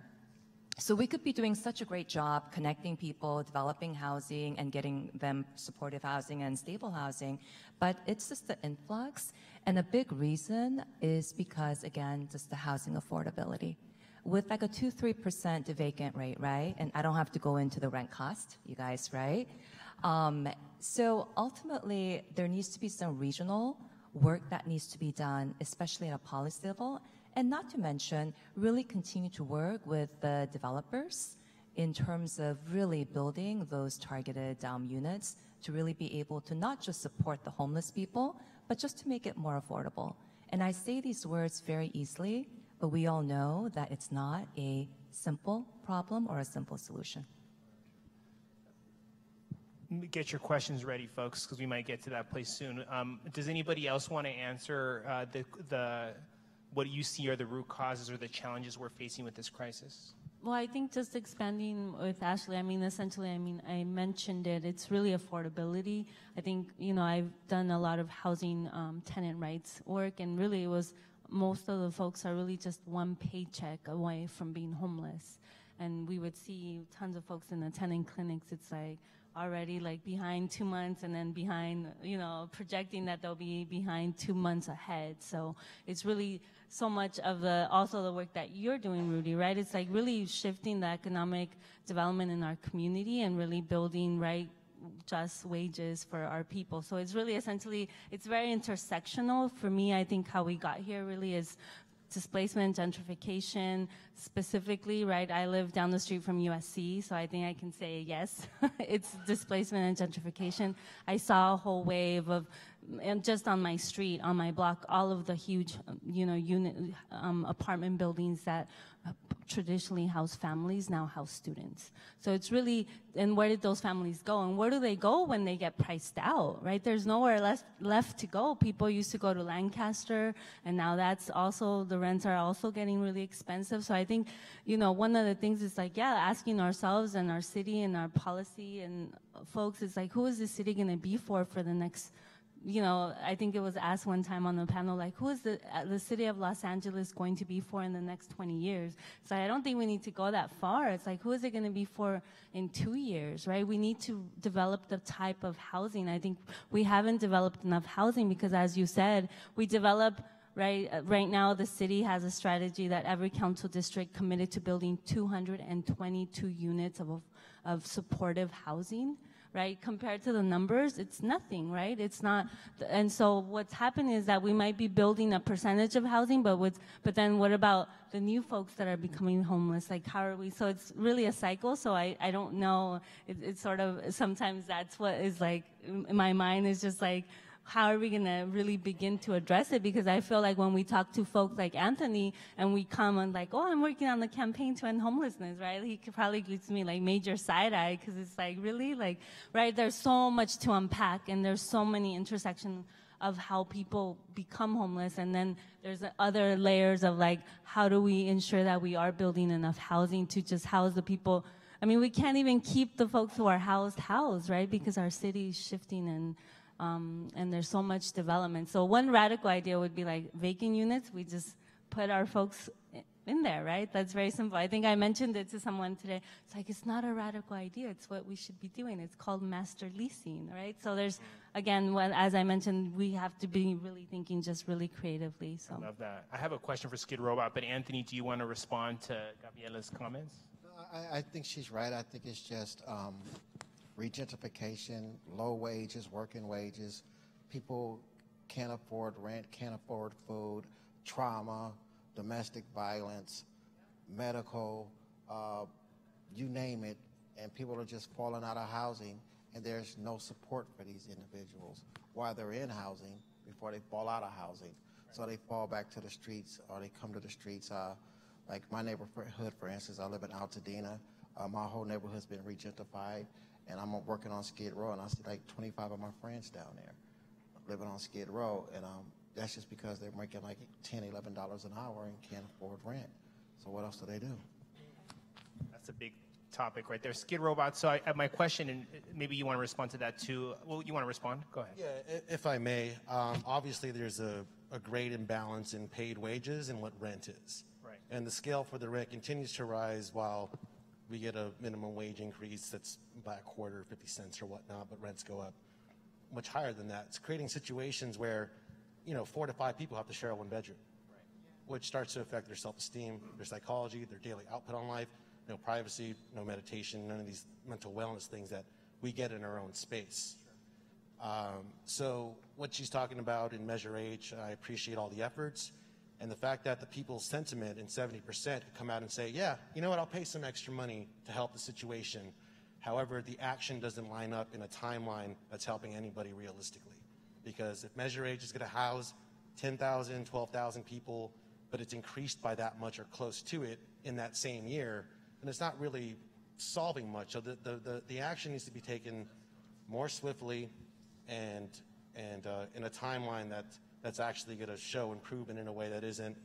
So we could be doing such a great job connecting people, developing housing, and getting them supportive housing and stable housing, but it's just the influx. And a big reason is because, again, just the housing affordability. With like a 2-3% vacant rate, right? And I don't have to go into the rent cost, you guys, right? So ultimately, there needs to be some regional work that needs to be done, especially at a policy level. And not to mention, really continue to work with the developers in terms of really building those targeted units to really be able to not just support the homeless people, but just to make it more affordable. And I say these words very easily, but we all know that it's not a simple problem or a simple solution. Get your questions ready, folks, because we might get to that place soon. Does anybody else want to answer what you see are the root causes or the challenges we're facing with this crisis? Well, I think just expanding with Ashley, essentially, I mentioned it. It's really affordability. I think, I've done a lot of housing tenant rights work, and really most of the folks are really just one paycheck away from being homeless. and we would see tons of folks in the tenant clinics. It's like already like behind 2 months, and then behind, projecting that they'll be behind 2 months ahead. So it's really so much of also the work that you're doing, Rudy, right? It's like really shifting the economic development in our community and really building, right, just wages for our people. So it's really essentially, it's very intersectional. For me, I think how we got here really is displacement, gentrification, specifically, right? I live down the street from USC, so I think I can say yes, it's displacement and gentrification. I saw a whole wave of, and just on my street, on my block, all of the huge, apartment buildings that traditionally house families now house students. So it's really, and where did those families go? And where do they go when they get priced out, right? There's nowhere left to go. People used to go to Lancaster, and now that's also, the rents are also getting really expensive. So I think, one of the things is like, asking ourselves and our city and our policy and folks is like, who is this city gonna be for the next, I think it was asked one time on the panel, like, who is the city of Los Angeles going to be for in the next 20 years? So I don't think we need to go that far. It's like, who is it going to be for in 2 years, right? We need to develop the type of housing. I think we haven't developed enough housing because, as you said, we develop, right now the city has a strategy that every council district committed to building 222 units of supportive housing. Right? Compared to the numbers, it's nothing, right? It's not, and so what's happening is that we might be building a percentage of housing, but then what about the new folks that are becoming homeless? Like, how are we, so it's really a cycle, so I don't know, it's sort of, sometimes that's what is like, in my mind is just like, how are we going to really begin to address it? Because I feel like when we talk to folks like Anthony and we come and like, I'm working on the campaign to end homelessness, right? He probably gives me like major side eye because it's like, really? Like, right? There's so much to unpack and there's so many intersections of how people become homeless. And then there's other layers of like, how do we ensure that we are building enough housing to just house the people? I mean, we can't even keep the folks who are housed, right? Because our city is shifting and there's so much development. So one radical idea would be like vacant units. We just put our folks in there, right? That's very simple. I think I mentioned it to someone today. It's like, it's not a radical idea. It's what we should be doing. It's called master leasing, right? So there's, again, as I mentioned, we have to be really thinking just really creatively. So I love that. I have a question for Skid Robot, but Anthony, do you want to respond to Gabriela's comments? I think she's right. I think it's just regentrification, low wages, working wages. People can't afford rent, can't afford food, trauma, domestic violence, medical, you name it, and people are just falling out of housing, and there's no support for these individuals while they're in housing before they fall out of housing. So they fall back to the streets, or they come to the streets. Like my neighborhood, for instance, I live in Altadena. My whole neighborhood's been regentrified, and I'm working on Skid Row, and I see like 25 of my friends down there living on Skid Row, and that's just because they're making like $10, $11 an hour and can't afford rent. So what else do they do? That's a big topic right there. Skid Robot, so my question, and maybe you want to respond to that too. Well, you want to respond? Go ahead. Yeah, if I may. Obviously, there's a great imbalance in paid wages and what rent is. Right. And the scale for the rent continues to rise while we get a minimum wage increase that's by a quarter, 50 cents or whatnot, but rents go up much higher than that. It's creating situations where, 4 to 5 people have to share one bedroom, right, which starts to affect their self-esteem, their psychology, their daily output on life, no privacy, no meditation, none of these mental wellness things that we get in our own space. So what she's talking about in Measure H, I appreciate all the efforts. And the fact that the people's sentiment in 70% could come out and say, yeah, you know what, I'll pay some extra money to help the situation. However, the action doesn't line up in a timeline that's helping anybody realistically. Because if Measure H is going to house 10,000, 12,000 people, but it's increased by that much or close to it in that same year, then it's not really solving much. So the action needs to be taken more swiftly and in a timeline that's actually going to show improvement in a way that isn't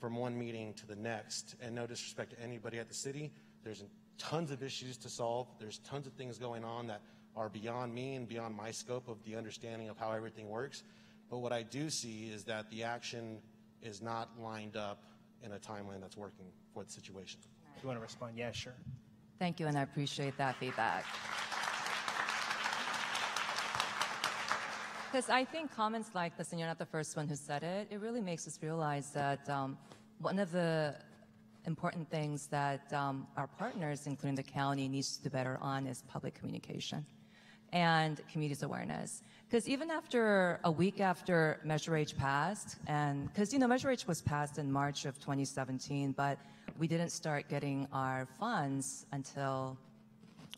from one meeting to the next. And no disrespect to anybody at the city, there's tons of issues to solve. There's tons of things going on that are beyond me and beyond my scope of the understanding of how everything works. But what I do see is that the action is not lined up in a timeline that's working for the situation. Can You want to respond? Yeah, sure. Thank you, and I appreciate that feedback. Because I think comments like this, and you're not the first one who said it, it really makes us realize that one of the important things that our partners, including the county, needs to do better on is public communication and community's awareness. Because even after a week after Measure H passed, and because Measure H was passed in March of 2017, but we didn't start getting our funds until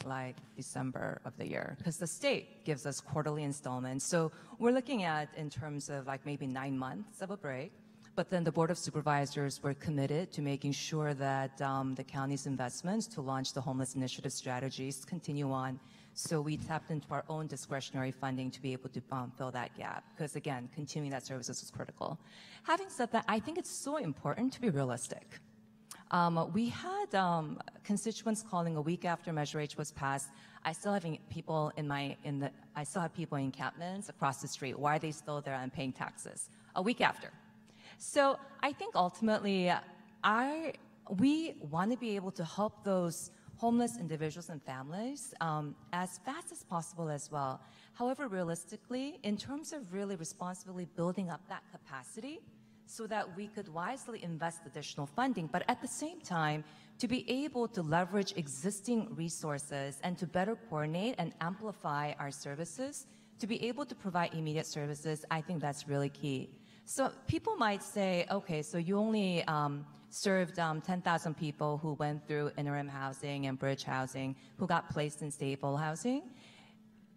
like December of the year, because the state gives us quarterly installments. So we're looking at, in terms of like maybe 9 months of a break. But then the Board of Supervisors were committed to making sure that the county's investments to launch the homeless initiative strategies continue on. So we tapped into our own discretionary funding to be able to fill that gap, because again, continuing that services is critical. Having said that, I think it's so important to be realistic. We had constituents calling a week after Measure H was passed. I still have people I still have people in encampments across the street. Why are they still there and paying taxes? A week after. So I think ultimately, we want to be able to help those homeless individuals and families as fast as possible as well. However, realistically, in terms of really responsibly building up that capacity so that we could wisely invest additional funding, but at the same time, to be able to leverage existing resources and to better coordinate and amplify our services, to be able to provide immediate services, I think that's really key. So people might say, okay, so you only served 10,000 people who went through interim housing and bridge housing, who got placed in stable housing.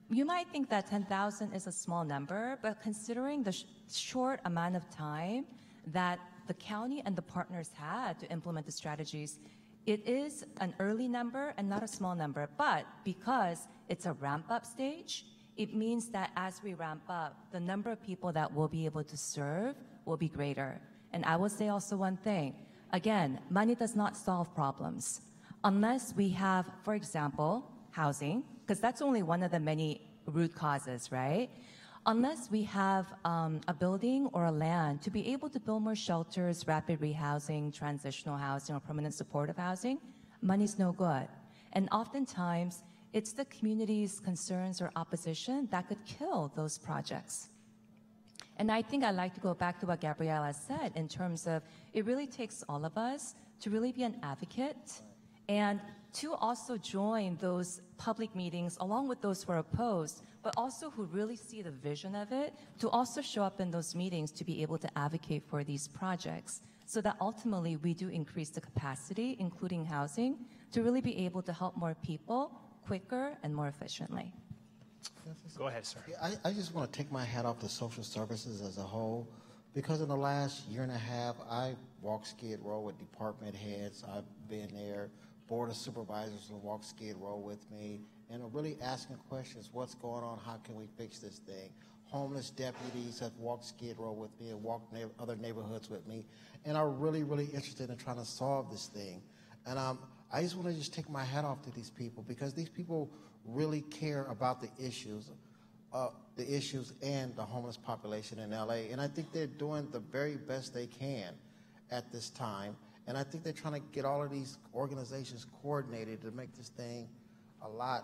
You might think that 10,000 is a small number, but considering the short amount of time that the county and the partners had to implement the strategies, it is an early number and not a small number. But because it's a ramp-up stage, it means that as we ramp up, the number of people that we'll be able to serve will be greater. And I will say also one thing. Again, money does not solve problems. Unless we have, for example, housing, because that's only one of the many root causes, right? Unless we have a building or a land to be able to build more shelters, rapid rehousing, transitional housing, or permanent supportive housing, money's no good. And oftentimes, it's the community's concerns or opposition that could kill those projects. And I think I'd like to go back to what Gabriella said in terms of it really takes all of us to really be an advocate and to also join those public meetings along with those who are opposed, but also who really see the vision of it, to also show up in those meetings to be able to advocate for these projects so that ultimately we do increase the capacity, including housing, to really be able to help more people quicker and more efficiently. Go ahead, sir. Yeah, I just want to take my hat off to social services as a whole, because in the last year and a half, I walked Skid Row with department heads. I've been there. Board of Supervisors will walk Skid Row with me and are really asking questions. What's going on? How can we fix this thing? Homeless deputies have walked Skid Row with me and walked other neighborhoods with me and are really, really interested in trying to solve this thing. And I just want to just take my hat off to these people, because these people really care about the issues and the homeless population in LA. And I think they're doing the very best they can at this time. And I think they're trying to get all of these organizations coordinated to make this thing a lot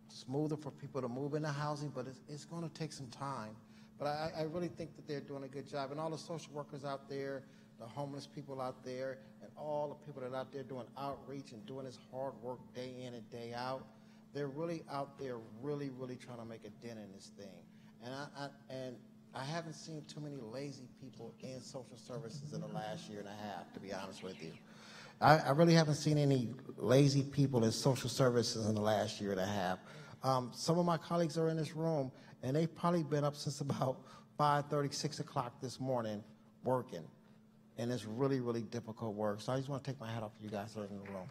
smoother for people to move into housing, but it's going to take some time. But I really think that they're doing a good job. And all the social workers out there, the homeless people out there, and all the people that are out there doing outreach and doing this hard work day in and day out, they're really out there really, really trying to make a dent in this thing. And I haven't seen too many lazy people in social services in the last year and a half, to be honest with you. I really haven't seen any lazy people in social services in the last year and a half. Some of my colleagues are in this room, and they've probably been up since about 5:30, 6 o'clock this morning working. And it's really, really difficult work. So I just want to take my hat off to you guys that are in the room.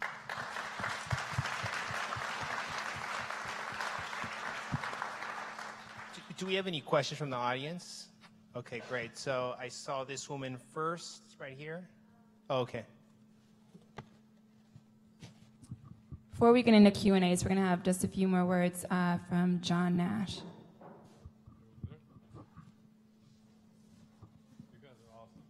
Do we have any questions from the audience? Okay, great. So I saw this woman first, right here. Oh, okay. Before we get into Q&As, we're going to have just a few more words from John Nash. You guys are awesome.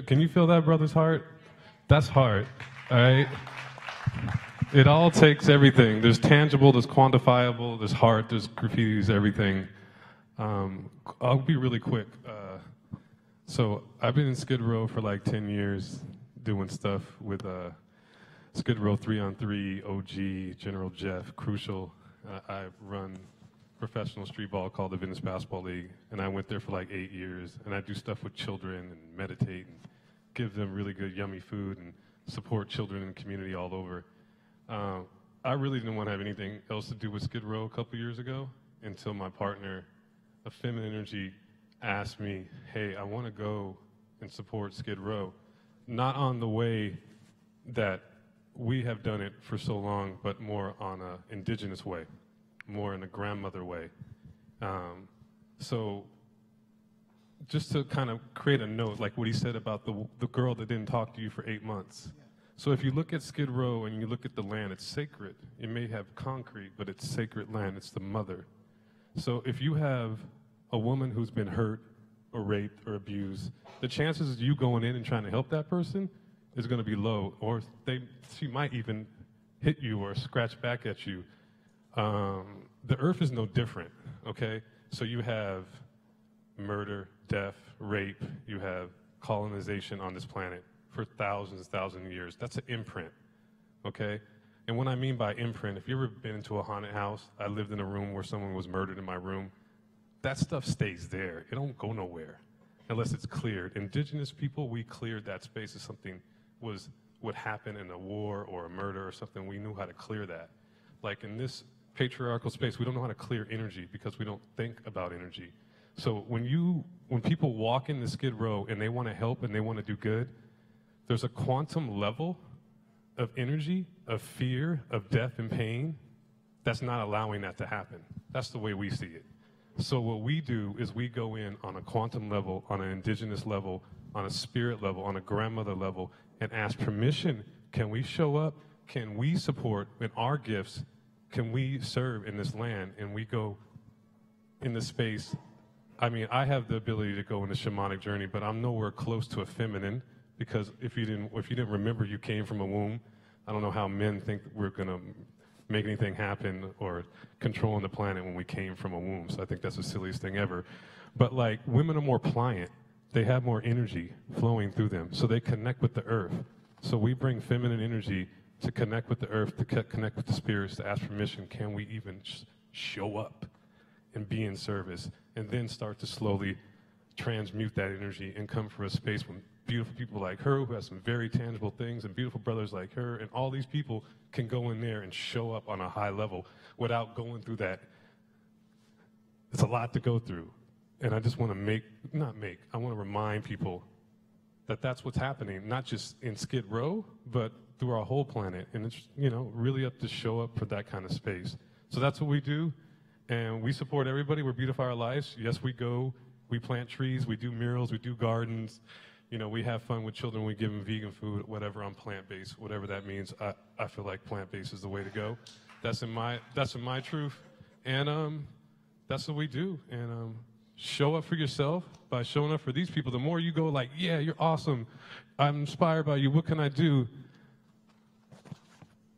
Can you feel that, brother's heart? That's heart, all right? It all takes everything. There's tangible, there's quantifiable, there's heart, there's graffiti, there's everything. I'll be really quick. So I've been in Skid Row for like 10 years doing stuff with Skid Row 3-on-3, OG, General Jeff, Crucial. I run professional street ball called the Venice Basketball League, and I went there for like 8 years, and I do stuff with children and meditate and give them really good, yummy food and support children in the community all over. I really didn't want to have anything else to do with Skid Row a couple years ago until my partner, a feminine energy, asked me, hey, I want to go and support Skid Row. Not on the way that we have done it for so long, but more on an indigenous way, more in a grandmother way. So just to kind of create a note, like what he said about the girl that didn't talk to you for 8 months. So if you look at Skid Row and you look at the land, it's sacred. It may have concrete, but it's sacred land. It's the mother. So if you have a woman who's been hurt or raped or abused, the chances of you going in and trying to help that person is going to be low, or she might even hit you or scratch back at you. The earth is no different, okay? So you have murder, death, rape, you have colonization on this planet for thousands of years. That's an imprint, okay? And what I mean by imprint, if you've ever been into a haunted house, I lived in a room where someone was murdered in my room, that stuff stays there. It don't go nowhere unless it's cleared. Indigenous people, we cleared that space if something would happen in a war or a murder or something. We knew how to clear that. Like in this patriarchal space, we don't know how to clear energy because we don't think about energy. So when people walk into Skid Row and they want to help and they want to do good, there's a quantum level of energy, of fear, of death and pain that's not allowing that to happen. That's the way we see it. So what we do is we go in on a quantum level, on an indigenous level, on a spirit level, on a grandmother level, and ask permission. Can we show up? Can we support in our gifts? Can we serve in this land? And we go in the space. I mean, I have the ability to go in a shamanic journey, but I'm nowhere close to a feminine, because if you didn't remember you came from a womb, I don't know how men think we're gonna make anything happen or controlling the planet when we came from a womb. So I think that's the silliest thing ever. But like, women are more pliant. They have more energy flowing through them, so they connect with the earth. So we bring feminine energy to connect with the earth, to connect with the spirits, to ask permission. Can we even show up and be in service, and then start to slowly transmute that energy and come from a space when beautiful people like her, who have some very tangible things, and beautiful brothers like her, and all these people can go in there and show up on a high level without going through that. It's a lot to go through. And I just want to I want to remind people that that's what's happening, not just in Skid Row, but through our whole planet. And it's, really up to show up for that kind of space. So that's what we do. And we support everybody. We beautify our lives. Yes, we go. We plant trees. We do murals. We do gardens. We have fun with children. We give them vegan food, whatever, on plant-based, whatever that means. I feel like plant-based is the way to go. That's in my truth. And that's what we do. And show up for yourself by showing up for these people. The more you go like, yeah, you're awesome. I'm inspired by you. What can I do?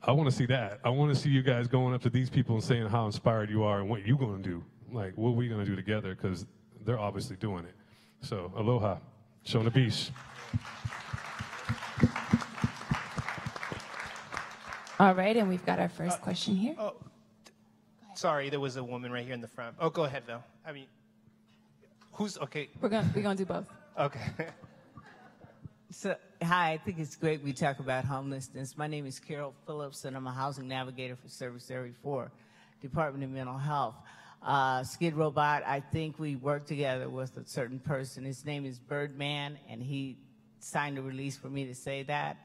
I want to see that. I want to see you guys going up to these people and saying how inspired you are and what you're going to do. Like, what are we going to do together? Because they're obviously doing it. So, aloha. Shona Beach. All right, and we've got our first question here. Oh, sorry, there was a woman right here in the front. Oh, go ahead, though. I mean, who's okay? We're gonna do both. Okay. So, hi, I think it's great we talk about homelessness. My name is Carol Phillips, and I'm a housing navigator for Service Area 4, Department of Mental Health. Skid Robot, I think we worked together with a certain person. His name is Birdman, and he signed a release for me to say that.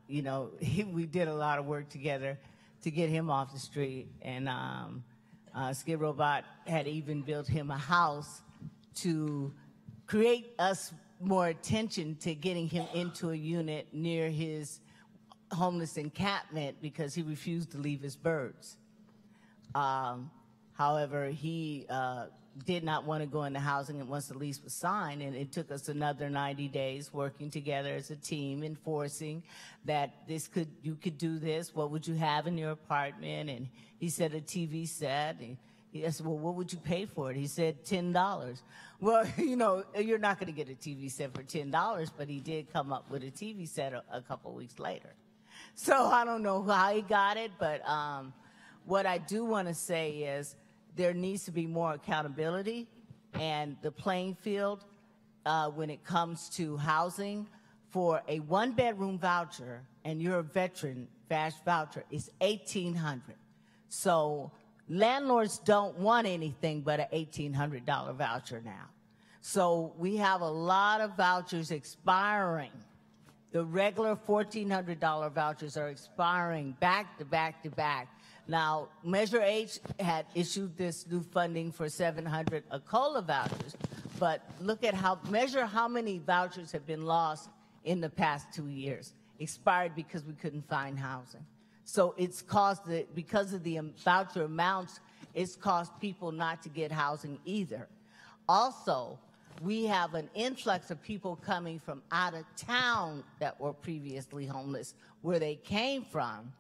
We did a lot of work together to get him off the street, and Skid Robot had even built him a house to create us more attention to getting him into a unit near his homeless encampment because he refused to leave his birds. However, he did not want to go into housing and once the lease was signed, and it took us another 90 days working together as a team, enforcing that you could do this. What would you have in your apartment? And he said a TV set. And I said, well, what would you pay for it? He said $10. Well, you know, you're not going to get a TV set for $10, but he did come up with a TV set a couple weeks later. So I don't know how he got it, but what I do want to say is there needs to be more accountability and the playing field when it comes to housing. For a one-bedroom voucher, and you're a veteran, VASH voucher, is $1,800. So landlords don't want anything but an $1,800 voucher now. So we have a lot of vouchers expiring. The regular $1,400 vouchers are expiring back to back to back. Now, Measure H had issued this new funding for 700 ACOLA vouchers, but look at measure how many vouchers have been lost in the past 2 years, expired because we couldn't find housing. So it's caused, because of the voucher amounts, it's caused people not to get housing either. Also, we have an influx of people coming from out of town that were previously homeless, where they came from,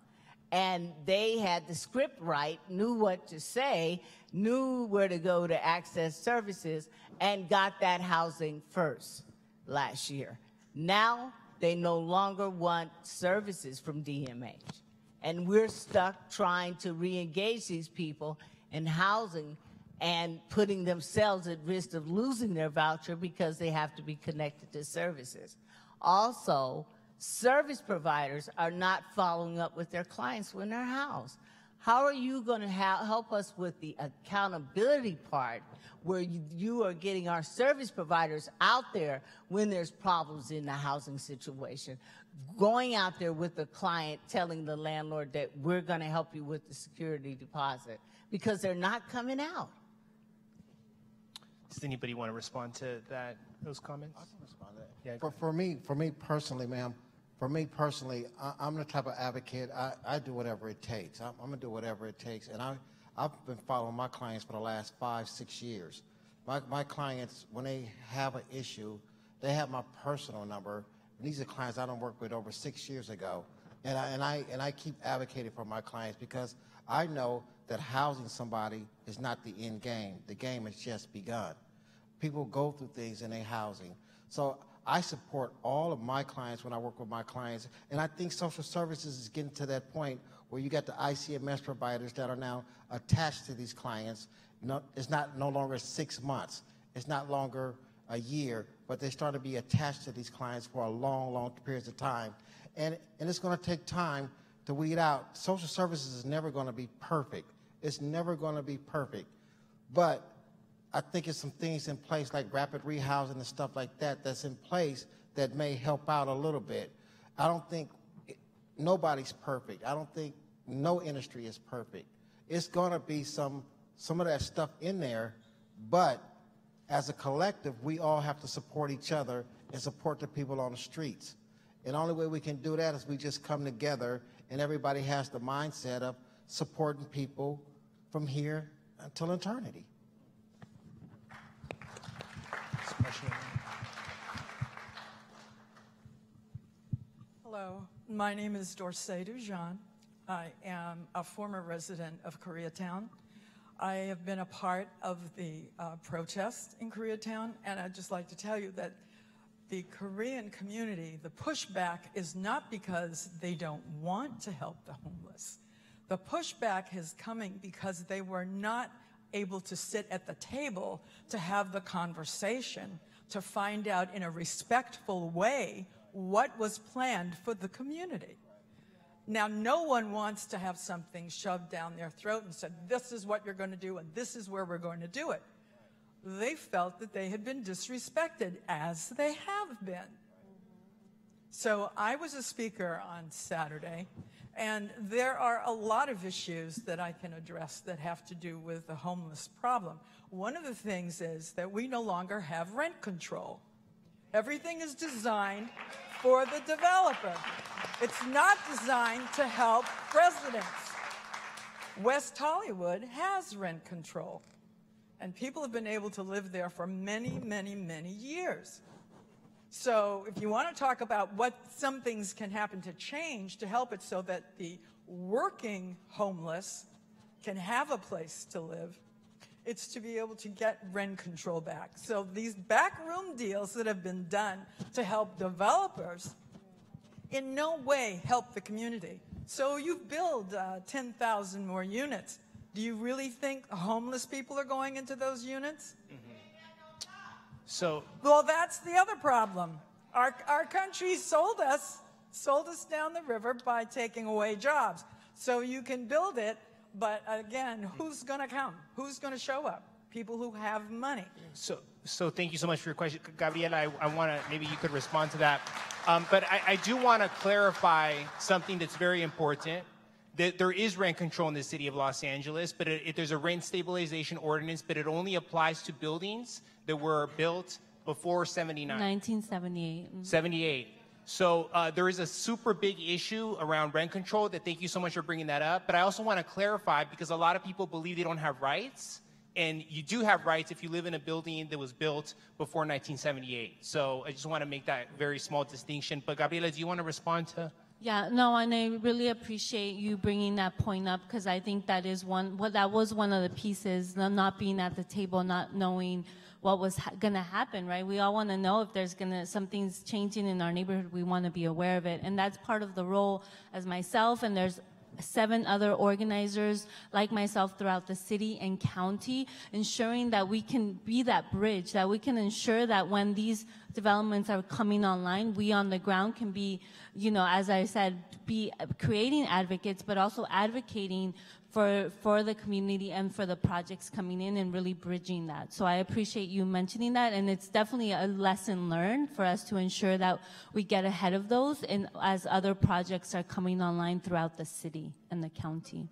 and they had the script right, knew what to say, knew where to go to access services, and got that housing first last year. Now, they no longer want services from DMH. And we're stuck trying to re-engage these people in housing and putting themselves at risk of losing their voucher because they have to be connected to services. Also, service providers are not following up with their clients when they're housed. How are you going to help us with the accountability part where you are getting our service providers out there when there's problems in the housing situation, going out there with the client telling the landlord that we're going to help you with the security deposit because they're not coming out? Does anybody want to respond to those comments? I can respond to that. Yeah, For me personally, ma'am, I'm the type of advocate, I do whatever it takes. I'm going to do whatever it takes. And I've been following my clients for the last 5-6 years. My clients, when they have an issue, they have my personal number. And these are clients I don't work with over 6 years ago. And I keep advocating for my clients because I know that housing somebody is not the end game. The game has just begun. People go through things in their housing. So I support all of my clients when I work with my clients, and I think social services is getting to that point where you got the ICMS providers that are now attached to these clients. It's no longer 6 months. It's not longer a year, but they start to be attached to these clients for a long, long periods of time. And it's going to take time to weed out. Social services is never going to be perfect. It's never going to be perfect. But I think it's some things in place like rapid rehousing and stuff like that that's in place that may help out a little bit. I don't think nobody's perfect. I don't think no industry is perfect. It's going to be some of that stuff in there, but as a collective, we all have to support each other and support the people on the streets. And the only way we can do that is we just come together and everybody has the mindset of supporting people from here until eternity. Hello, my name is Dorsey Dujan. I am a former resident of Koreatown. I have been a part of the protest in Koreatown, and I'd just like to tell you that the Korean community, the pushback is not because they don't want to help the homeless. The pushback is coming because they were not able to sit at the table to have the conversation, to find out in a respectful way what was planned for the community. Now, no one wants to have something shoved down their throat and said, this is what you're going to do and this is where we're going to do it. They felt that they had been disrespected, as they have been. So I was a speaker on Saturday, and there are a lot of issues that I can address that have to do with the homeless problem. One of the things is that we no longer have rent control. Everything is designed for the developer. It's not designed to help residents. West Hollywood has rent control. And people have been able to live there for many, many, many years. So if you want to talk about what some things can happen to change to help it so that the working homeless can have a place to live, it's to be able to get rent control back. So these backroom deals that have been done to help developers in no way help the community. So you build 10,000 more units. Do you really think homeless people are going into those units? Well, that's the other problem. Our country sold us down the river by taking away jobs. So you can build it, but again, who's going to come? Who's going to show up? People who have money. So thank you so much for your question. Gabriela, I want to, maybe you could respond to that. But I do want to clarify something that's very important. That there is rent control in the city of Los Angeles, but there's a rent stabilization ordinance, but it only applies to buildings that were built before 79. 1978. 78. So there is a super big issue around rent control that thank you so much for bringing that up. But I also want to clarify because a lot of people believe they don't have rights. And you do have rights if you live in a building that was built before 1978. So I just want to make that very small distinction. But Gabriela, do you want to respond to? Yeah, no, and I really appreciate you bringing that point up because I think that is that was one of the pieces, not being at the table, not knowing what was going to happen, right? We all want to know if there's something's changing in our neighborhood. We want to be aware of it, and that's part of the role as myself. And there's 7 other organizers like myself throughout the city and county, ensuring that we can be that bridge, that we can ensure that when these developments are coming online, we on the ground can be, as I said, be creating advocates, but also advocating for the community and for the projects coming in and really bridging that. So I appreciate you mentioning that, and it's definitely a lesson learned for us to ensure that we get ahead of those and as other projects are coming online throughout the city and the county.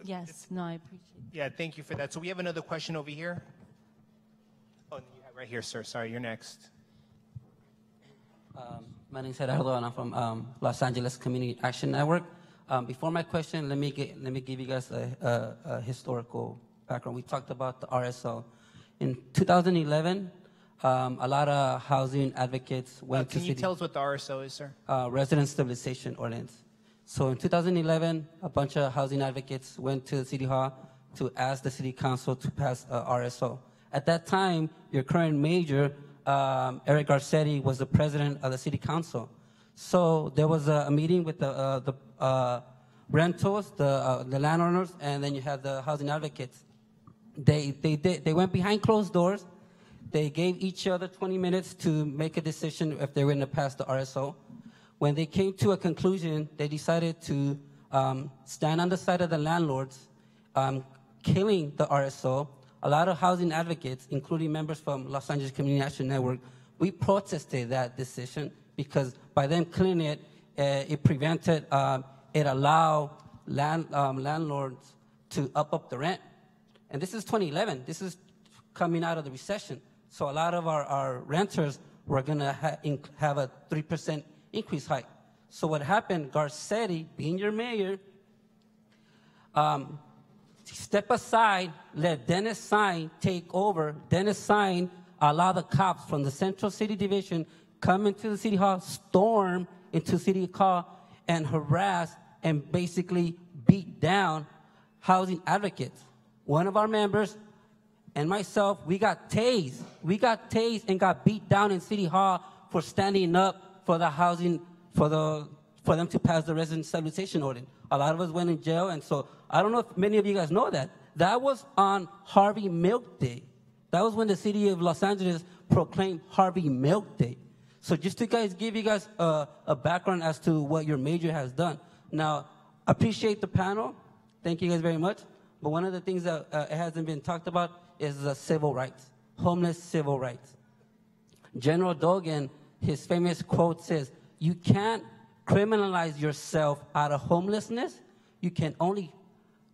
Yes, no, I appreciate it. Yeah, thank you for that. So we have another question over here. Oh, you have right here, sir. Sorry, you're next. My name is Gerardo, and I'm from Los Angeles Community Action Network. Before my question, let me give you guys a historical background. We talked about the RSO. In 2011, a lot of housing advocates went to Can you tell us what the RSO is, sir? Resident Stabilization Ordinance. So in 2011, a bunch of housing advocates went to City Hall to ask the City Council to pass RSO. At that time, your current mayor, Eric Garcetti, was the president of the City Council. So there was a meeting with the rentals, the landowners, and then you had the housing advocates. They went behind closed doors. They gave each other 20 minutes to make a decision if they were going to pass the RSO. When they came to a conclusion, they decided to stand on the side of the landlords, killing the RSO. A lot of housing advocates, including members from Los Angeles Community Action Network, we protested that decision because by them killing it, it prevented, it allowed landlords to up the rent. And this is 2011. This is coming out of the recession. So a lot of our renters were going to have a 3% increase hike. So what happened, Garcetti, being your mayor, step aside, let Dennis Sign take over. Dennis Sign allowed the cops from the Central City Division come into the City Hall, storm into City Hall, and harass and basically beat down housing advocates. One of our members and myself, we got tased. We got tased and got beat down in City Hall for standing up for the housing, for them to pass the resident stabilization ordinance. A lot of us went in jail, and so I don't know if many of you guys know that. That was on Harvey Milk Day. That was when the city of Los Angeles proclaimed Harvey Milk Day. So just to give you guys a background as to what your major has done. Now, appreciate the panel. Thank you guys very much. But one of the things that hasn't been talked about is civil rights, homeless civil rights. General Dogan, his famous quote says, "You can't criminalize yourself out of homelessness. You can only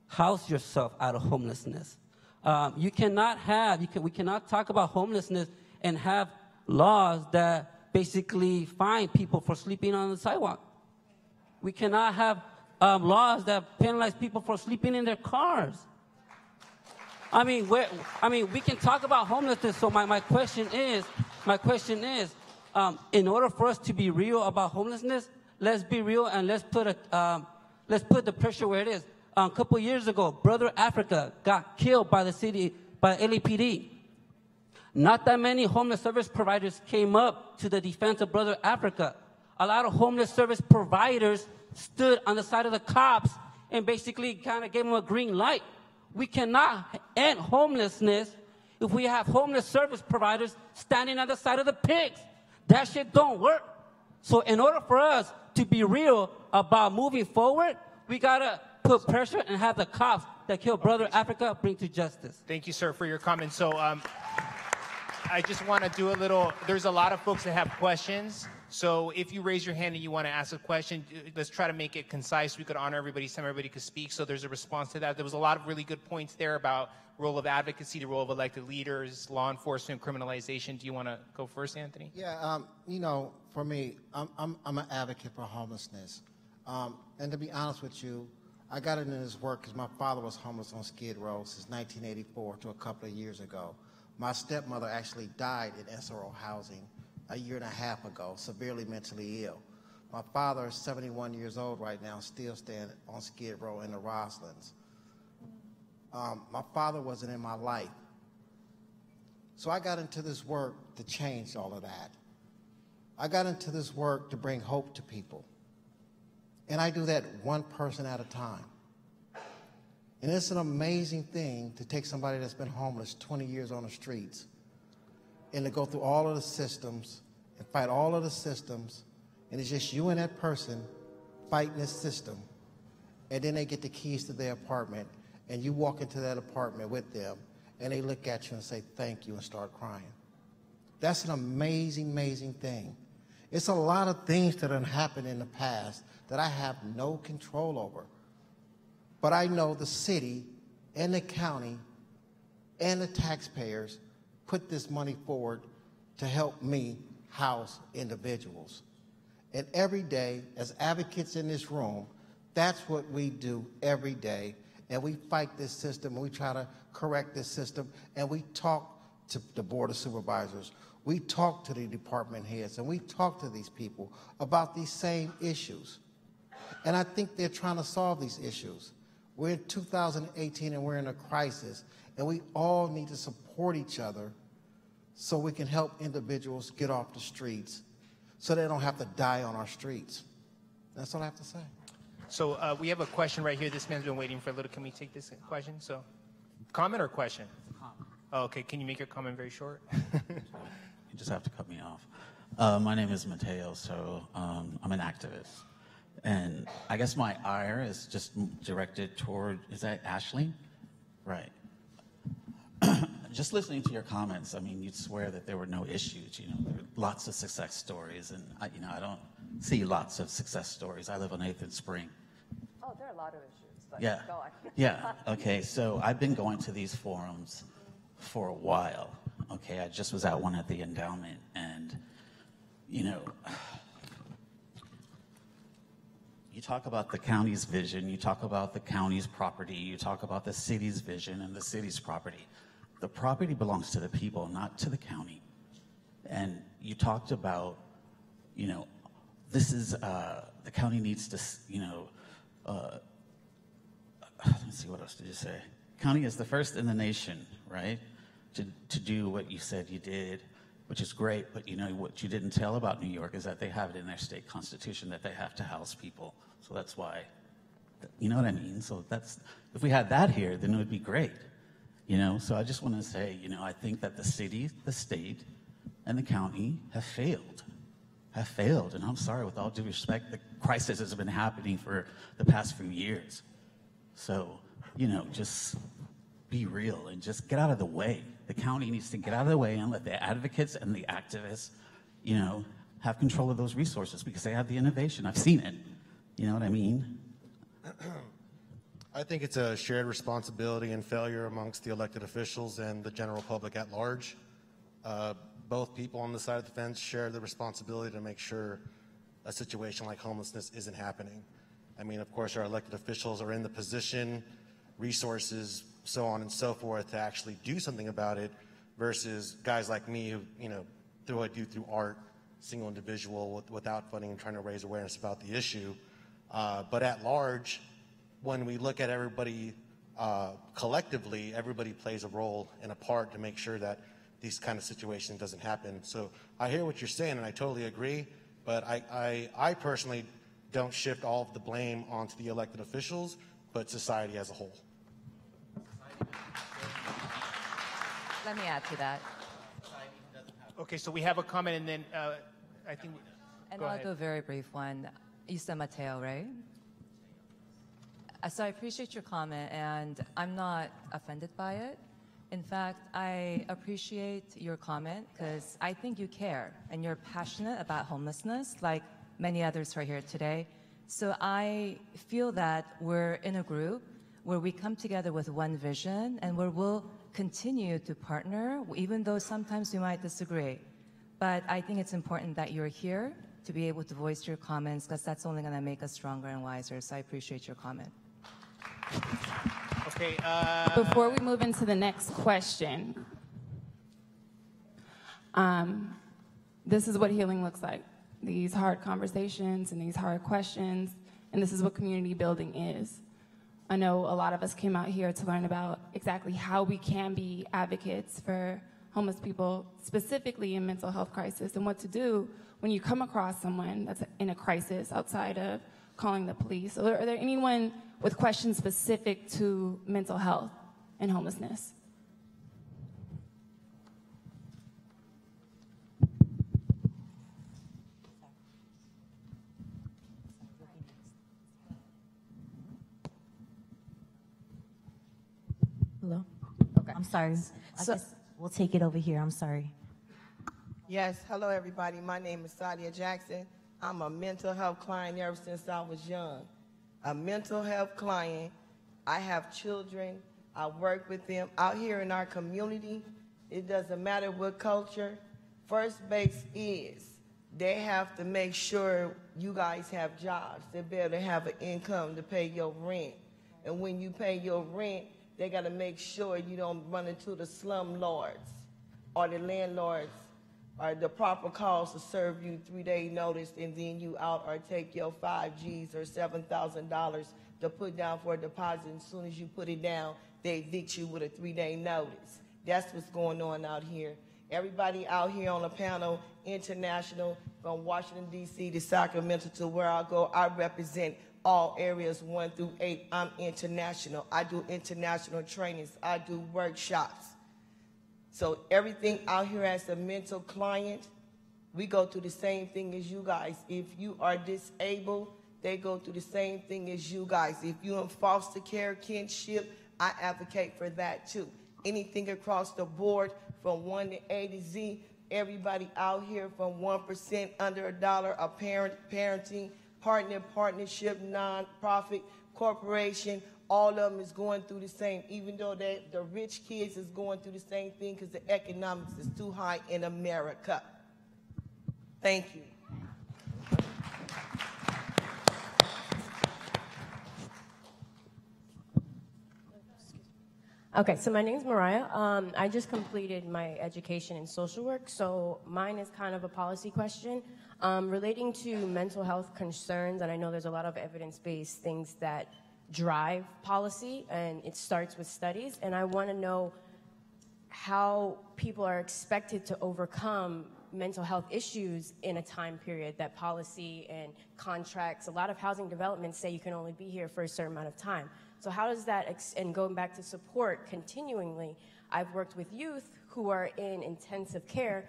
house yourself out of homelessness." We cannot talk about homelessness and have laws that basically fine people for sleeping on the sidewalk. We cannot have laws that penalize people for sleeping in their cars. I mean, we can talk about homelessness. So my question is, in order for us to be real about homelessness, let's be real and let's put the pressure where it is. A couple years ago, Brother Africa got killed by the LAPD. Not that many homeless service providers came up to the defense of Brother Africa. A lot of homeless service providers stood on the side of the cops and basically kind of gave them a green light. We cannot end homelessness if we have homeless service providers standing on the side of the pigs. That shit don't work. So in order for us to be real about moving forward, we gotta put pressure and have the cops that killed Brother Africa bring to justice. Thank you, sir, for your comments. So I just want to do a little, there's a lot of folks that have questions. So if you raise your hand and you want to ask a question, let's try to make it concise. We could honor everybody's time, everybody could speak. So there's a response to that. There was a lot of really good points there about role of advocacy, the role of elected leaders, law enforcement, criminalization. Do you want to go first, Anthony? Yeah, you know, for me, I'm an advocate for homelessness. And to be honest with you, I got into this work because my father was homeless on Skid Row since 1984 to a couple of years ago. My stepmother actually died in SRO housing a year and a half ago, severely mentally ill. My father is 71 years old right now, still staying on Skid Row in the Roslins. My father wasn't in my life. So I got into this work to change all of that. I got into this work to bring hope to people. And I do that one person at a time. And it's an amazing thing to take somebody that's been homeless 20 years on the streets and to go through all of the systems and fight all of the systems, and it's just you and that person fighting this system, and then they get the keys to their apartment, and you walk into that apartment with them, and they look at you and say thank you and start crying. That's an amazing, amazing thing. It's a lot of things that have happened in the past that I have no control over. But I know the city and the county and the taxpayers put this money forward to help me house individuals. And every day, as advocates in this room, that's what we do every day. And we fight this system, and we try to correct this system, and we talk to the Board of Supervisors. We talk to the department heads, and we talk to these people about these same issues. And I think they're trying to solve these issues. We're in 2018 and we're in a crisis, and we all need to support each other so we can help individuals get off the streets so they don't have to die on our streets. That's all I have to say. So we have a question right here. This man's been waiting for a little. Can we take this question? So, comment or question? Oh, okay. Can you make your comment very short? You just have to cut me off. My name is Mateo, so I'm an activist. And I guess my ire is just directed toward, is that Ashley? Right. Just listening to your comments, I mean, you'd swear that there were no issues. You know, there were lots of success stories, and I don't see lots of success stories. I live on 8th and Spring. Oh, there are a lot of issues. But yeah. Go on. Yeah. Okay. So I've been going to these forums for a while. Okay. I just was at one at the endowment, and you know, you talk about the county's vision, you talk about the county's property, you talk about the city's vision and the city's property. The property belongs to the people, not to the county. And you talked about, you know, this is, the county needs to, you know, let me see, what else did you say? County is the first in the nation, right? To do what you said you did, which is great, but you know, what you didn't tell about New York is that they have it in their state constitution that they have to house people. So that's why, you know what I mean? So that's, if we had that here, then it would be great. You know, so I just want to say, you know, I think that the city, the state, and the county have failed. And I'm sorry, with all due respect, the crisis has been happening for the past few years. So, you know, just be real and just get out of the way. The county needs to get out of the way and let the advocates and the activists, you know, have control of those resources because they have the innovation. I've seen it. You know what I mean? I think it's a shared responsibility and failure amongst the elected officials and the general public at large. Both people on the side of the fence share the responsibility to make sure a situation like homelessness isn't happening. I mean, of course, our elected officials are in the position, resources, so on and so forth, to actually do something about it, versus guys like me who, do what I do through art, single individual without funding and trying to raise awareness about the issue. But at large, when we look at everybody collectively, everybody plays a role and a part to make sure that these kind of situations doesn't happen. So I hear what you're saying, and I totally agree, but I personally don't shift all of the blame onto the elected officials, but society as a whole. Let me add to that. Okay, so we have a comment, and then I think. And go I'll ahead. do a very brief one. You said Mateo, right? So I appreciate your comment, and I'm not offended by it. In fact, I appreciate your comment because I think you care and you're passionate about homelessness, like many others who are here today. So I feel that we're in a group where we come together with one vision and where we'll continue to partner, even though sometimes we might disagree. But I think it's important that you're here to be able to voice your comments because that's only going to make us stronger and wiser. So I appreciate your comment. Okay. Before we move into the next question, this is what healing looks like. These hard conversations and these hard questions, and this is what community building is. I know a lot of us came out here to learn about exactly how we can be advocates for homeless people, specifically in mental health crisis, and what to do when you come across someone that's in a crisis outside of calling the police. Are there anyone with questions specific to mental health and homelessness? Hello? Okay. I'm sorry. I guess we'll take it over here. I'm sorry. Yes, hello everybody. My name is Sadia Jackson. I'm a mental health client ever since I was young. A mental health client. I have children. I work with them out here in our community. It doesn't matter what culture. First base is they have to make sure you guys have jobs. They better have an income to pay your rent. And when you pay your rent, they got to make sure you don't run into the slum lords or the landlords or the proper cause to serve you 3-day notice and then you out, or take your 5 G's or $7,000 to put down for a deposit. As soon as you put it down, they evict you with a 3-day notice. That's what's going on out here. Everybody out here on the panel, international, from Washington, D.C. to Sacramento to where I go, I represent all areas 1 through 8. I'm international. I do international trainings. I do workshops. So everything out here as a mental client, we go through the same thing as you guys. If you are disabled, they go through the same thing as you guys. If you're in foster care, kinship, I advocate for that too. Anything across the board from 1 to A to Z, everybody out here from 1% under $1, a parent, parenting, partner, partnership, non-profit, corporation, all of them is going through the same, even though the rich kids is going through the same thing because the economics is too high in America. Thank you. Okay, so my name is Mariah. I just completed my education in social work, so mine is kind of a policy question relating to mental health concerns, and I know there's a lot of evidence-based things that drive policy, and it starts with studies, and I want to know how people are expected to overcome mental health issues in a time period that policy and contracts, a lot of housing developments say you can only be here for a certain amount of time. So how does that, and going back to support continually, I've worked with youth who are in intensive care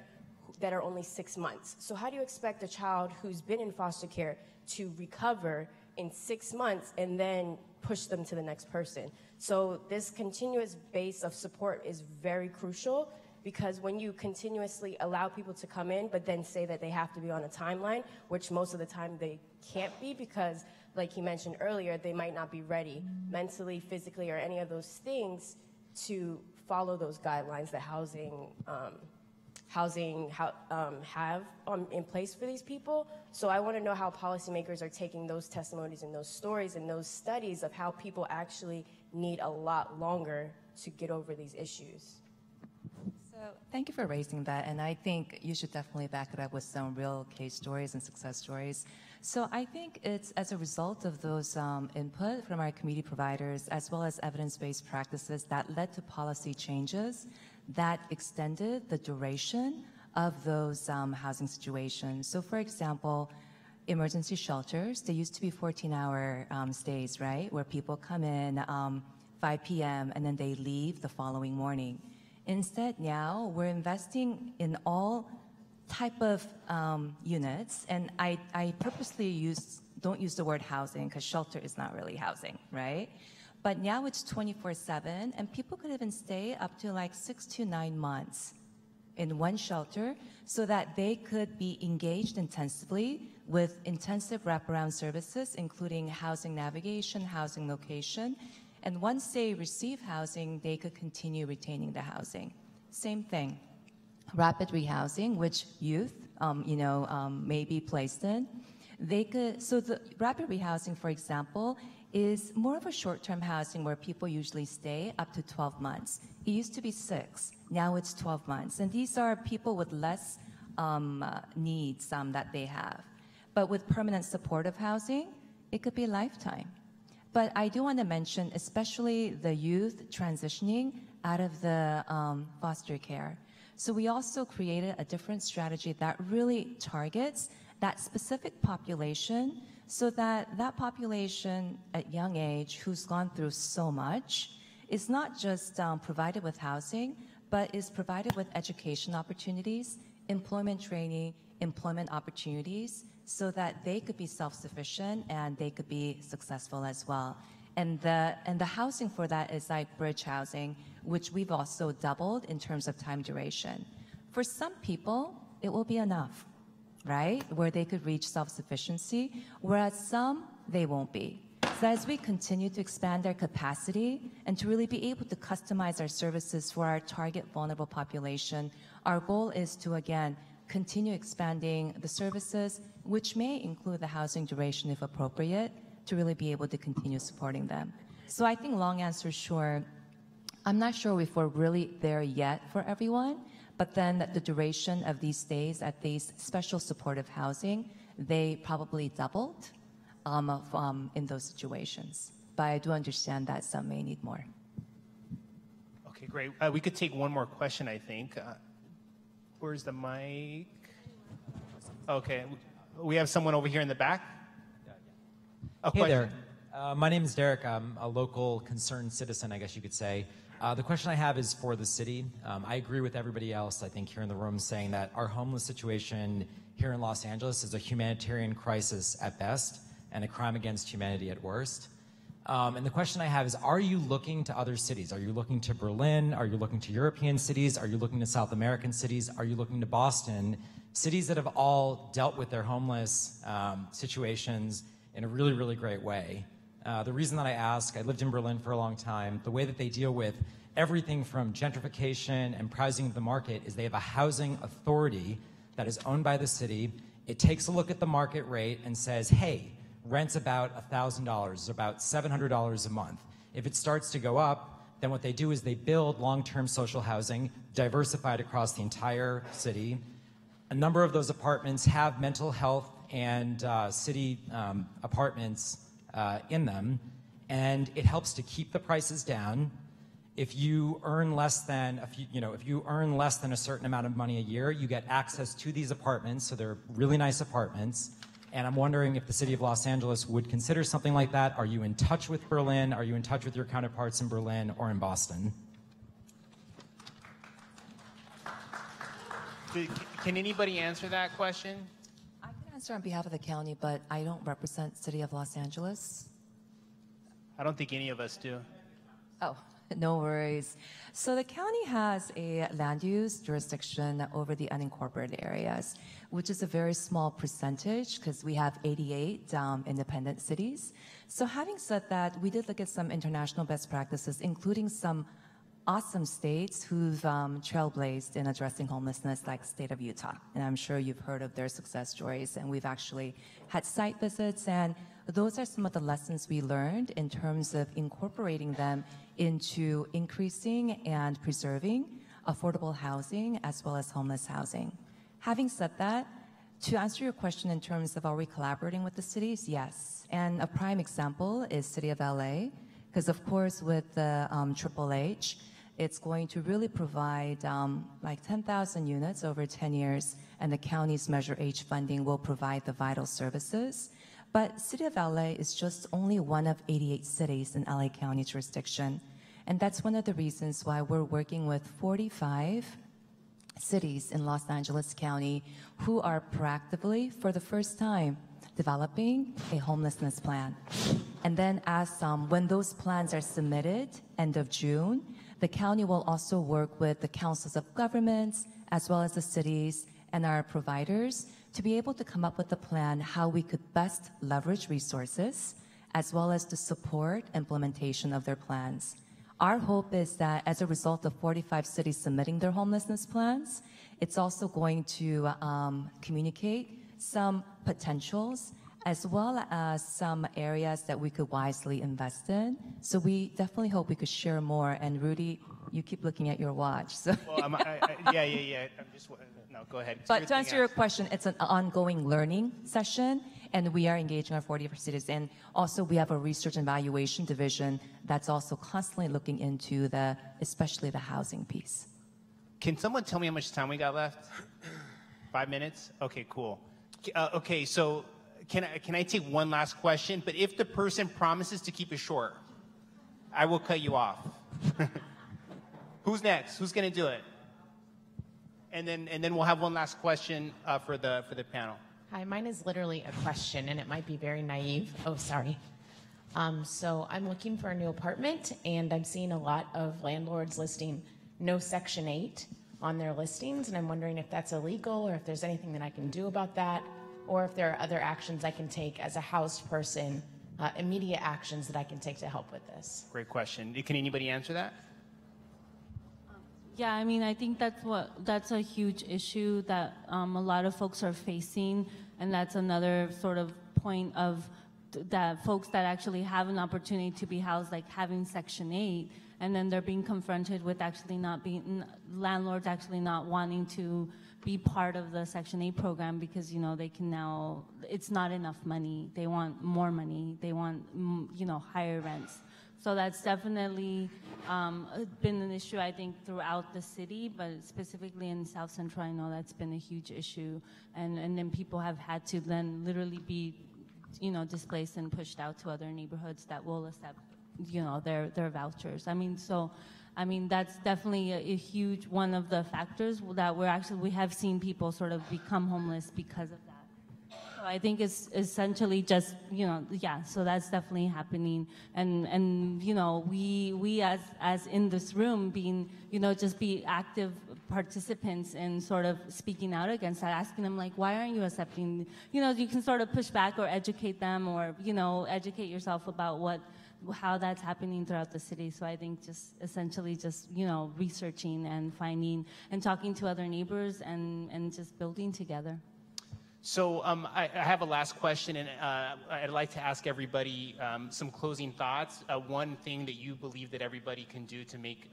that are only 6 months. So how do you expect a child who's been in foster care to recover in 6 months and then push them to the next person? So this continuous base of support is very crucial, because when you continuously allow people to come in but then say that they have to be on a timeline, which most of the time they can't be, because like he mentioned earlier, they might not be ready mentally, physically, or any of those things to follow those guidelines that housing housing have in place for these people. So I want to know how policymakers are taking those testimonies and those stories and those studies of how people actually need a lot longer to get over these issues. So thank you for raising that, and I think you should definitely back it up with some real case stories and success stories. So I think it's as a result of those input from our community providers as well as evidence-based practices that led to policy changes that extended the duration of those housing situations. So for example, emergency shelters, they used to be 14-hour stays, right? Where people come in 5 p.m. and then they leave the following morning. Instead, now we're investing in all type of units, and I purposely don't use the word housing because shelter is not really housing, right? But now it's 24/7, and people could even stay up to like 6 to 9 months in one shelter so that they could be engaged intensively with intensive wraparound services, including housing navigation, housing location. And once they receive housing, they could continue retaining the housing. Same thing, rapid rehousing, which youth, may be placed in. So the rapid rehousing, for example, is more of a short-term housing where people usually stay up to 12 months. It used to be 6, now it's 12 months. And these are people with less needs that they have. But with permanent supportive housing, it could be a lifetime. But I do want to mention, especially the youth transitioning out of the foster care. So we also created a different strategy that really targets that specific population so that that population at young age who's gone through so much is not just provided with housing, but is provided with education opportunities, employment training, employment opportunities, so that they could be self-sufficient and they could be successful as well. And the housing for that is like bridge housing, which we've also doubled in terms of time duration. For some people, it will be enough, right? Where they could reach self-sufficiency, whereas some, they won't be. So as we continue to expand our capacity and to really be able to customize our services for our target vulnerable population, our goal is to, again, continue expanding the services, which may include the housing duration if appropriate, to really be able to continue supporting them. So I think long answer short, I'm not sure if we're really there yet for everyone, but then the duration of these stays at these special supportive housing, they probably doubled in those situations. But I do understand that some may need more. Okay, great. We could take one more question, I think. Where's the mic? Okay, we have someone over here in the back. Hey there. My name is Derek. I'm a local concerned citizen, I guess you could say. The question I have is for the city. I agree with everybody else, I think, here in the room saying that our homeless situation here in Los Angeles is a humanitarian crisis at best and a crime against humanity at worst. And the question I have is, are you looking to other cities? Are you looking to Berlin? Are you looking to European cities? Are you looking to South American cities? Are you looking to Boston? Cities that have all dealt with their homeless situations in a really, really great way. The reason that I ask, I lived in Berlin for a long time, the way that they deal with everything from gentrification and pricing of the market is they have a housing authority that is owned by the city. It takes a look at the market rate and says, hey, rent's about $1,000, about $700 a month. If it starts to go up, then what they do is they build long-term social housing diversified across the entire city. A number of those apartments have mental health and city apartments in them, and it helps to keep the prices down. If you earn less than a certain amount of money a year, you get access to these apartments, so they're really nice apartments. And I'm wondering if the city of Los Angeles would consider something like that. Are you in touch with Berlin? Are you in touch with your counterparts in Berlin or in Boston? Can anybody answer that question? I can answer on behalf of the county, but I don't represent City of Los Angeles. I don't think any of us do. Oh, no worries. So the county has a land use jurisdiction over the unincorporated areas, which is a very small percentage because we have 88 independent cities. So having said that, we did look at some international best practices, including some awesome states who've trailblazed in addressing homelessness, like the state of Utah. And I'm sure you've heard of their success stories, and we've actually had site visits, and those are some of the lessons we learned in terms of incorporating them into increasing and preserving affordable housing as well as homeless housing. Having said that, to answer your question in terms of are we collaborating with the cities, yes. And a prime example is City of LA, because of course with the Triple H, it's going to really provide like 10,000 units over 10 years, and the county's Measure H funding will provide the vital services. But City of LA is just only one of 88 cities in LA County jurisdiction. And that's one of the reasons why we're working with 45 cities in Los Angeles County who are proactively, for the first time, developing a homelessness plan. And then as when those plans are submitted, end of June, the county will also work with the councils of governments, as well as the cities and our providers, to be able to come up with a plan how we could best leverage resources, as well as to support implementation of their plans. Our hope is that as a result of 45 cities submitting their homelessness plans, it's also going to communicate some potentials, as well as some areas that we could wisely invest in. So we definitely hope we could share more. And Rudy, you keep looking at your watch. So Well, yeah. I'm just, no, go ahead. But to answer your question, it's an ongoing learning session, and we are engaging our 45 cities. And also we have a research and evaluation division that's also constantly looking into especially the housing piece. Can someone tell me how much time we got left? 5 minutes? Okay, cool. Okay, so can I take one last question? But if the person promises to keep it short, I will cut you off. Who's next? Who's going to do it? And then we'll have one last question for the panel. Hi, mine is literally a question, and it might be very naive. Oh, sorry. So I'm looking for a new apartment, and I'm seeing a lot of landlords listing no Section 8 on their listings, and I'm wondering if that's illegal or if there's anything that I can do about that, or if there are other actions I can take as a housed person, immediate actions that I can take to help with this. Great question. Can anybody answer that? Yeah, I mean, I think that's a huge issue that a lot of folks are facing, and that's another sort of point of that folks that actually have an opportunity to be housed, like having Section 8, and then they're being confronted with actually not being, landlords actually not wanting to be part of the Section 8 program because, you know, they can now, it's not enough money. They want more money. They want, you know, higher rents. So that's definitely been an issue, I think, throughout the city, but specifically in South Central, I know that's been a huge issue. And then people have had to then literally be, you know, displaced and pushed out to other neighborhoods that will accept, you know, their vouchers. I mean, so, I mean, that's definitely a huge one of the factors that we have seen people sort of become homeless because of that. So I think it's essentially just, you know, yeah, so that's definitely happening. And you know, we as in this room being, you know, just be active participants in sort of speaking out against that, asking them like, why aren't you accepting, you know, you can sort of push back or educate them or, you know, educate yourself about how that's happening throughout the city. So I think just essentially just, you know, researching and finding and talking to other neighbors and just building together. So I have a last question, and I'd like to ask everybody some closing thoughts. One thing that you believe that everybody can do to make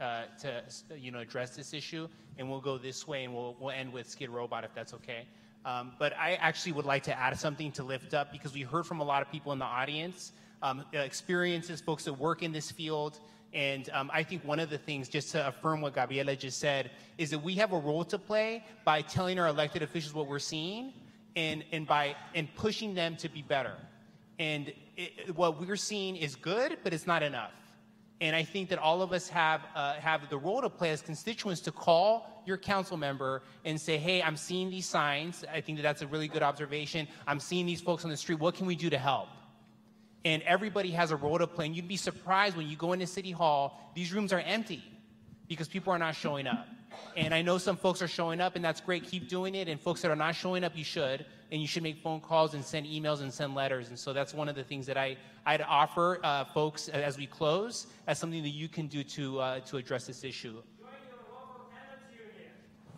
you know, address this issue, and we'll go this way, and we'll end with Skid Robot if that's okay. But I actually would like to add something to lift up because we heard from a lot of people in the audience, experiences, folks that work in this field. And I think one of the things, just to affirm what Gabriela just said, is that we have a role to play by telling our elected officials what we're seeing and pushing them to be better. And what we're seeing is good, but it's not enough. And I think that all of us have the role to play as constituents to call your council member and say, hey, I'm seeing these signs. I think that that's a really good observation. I'm seeing these folks on the street. What can we do to help? And everybody has a role to play. And you'd be surprised when you go into City Hall, these rooms are empty because people are not showing up. And I know some folks are showing up, and that's great. Keep doing it. And folks that are not showing up, you should. And you should make phone calls and send emails and send letters. And so that's one of the things that I'd offer folks as we close as something that you can do to address this issue.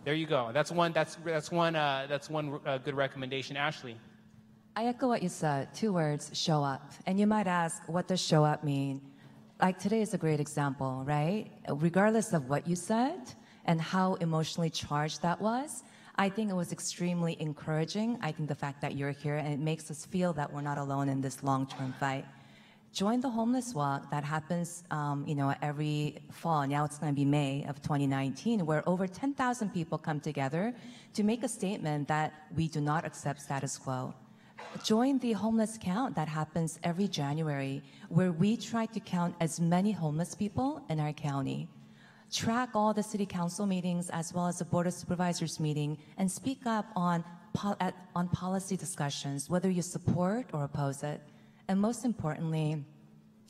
There you go. That's one good recommendation. Ashley. I echo what you said. 2 words, show up. And you might ask, what does show up mean? Like today is a great example, right? Regardless of what you said and how emotionally charged that was, I think it was extremely encouraging. I think the fact that you're here, and it makes us feel that we're not alone in this long-term fight. Join the homeless walk that happens, every fall. Now it's going to be May of 2019, where over 10,000 people come together to make a statement that we do not accept status quo. Join the homeless count that happens every January, where we try to count as many homeless people in our county. Track all the city council meetings as well as the board of supervisors meeting and speak up on policy discussions, whether you support or oppose it. And most importantly,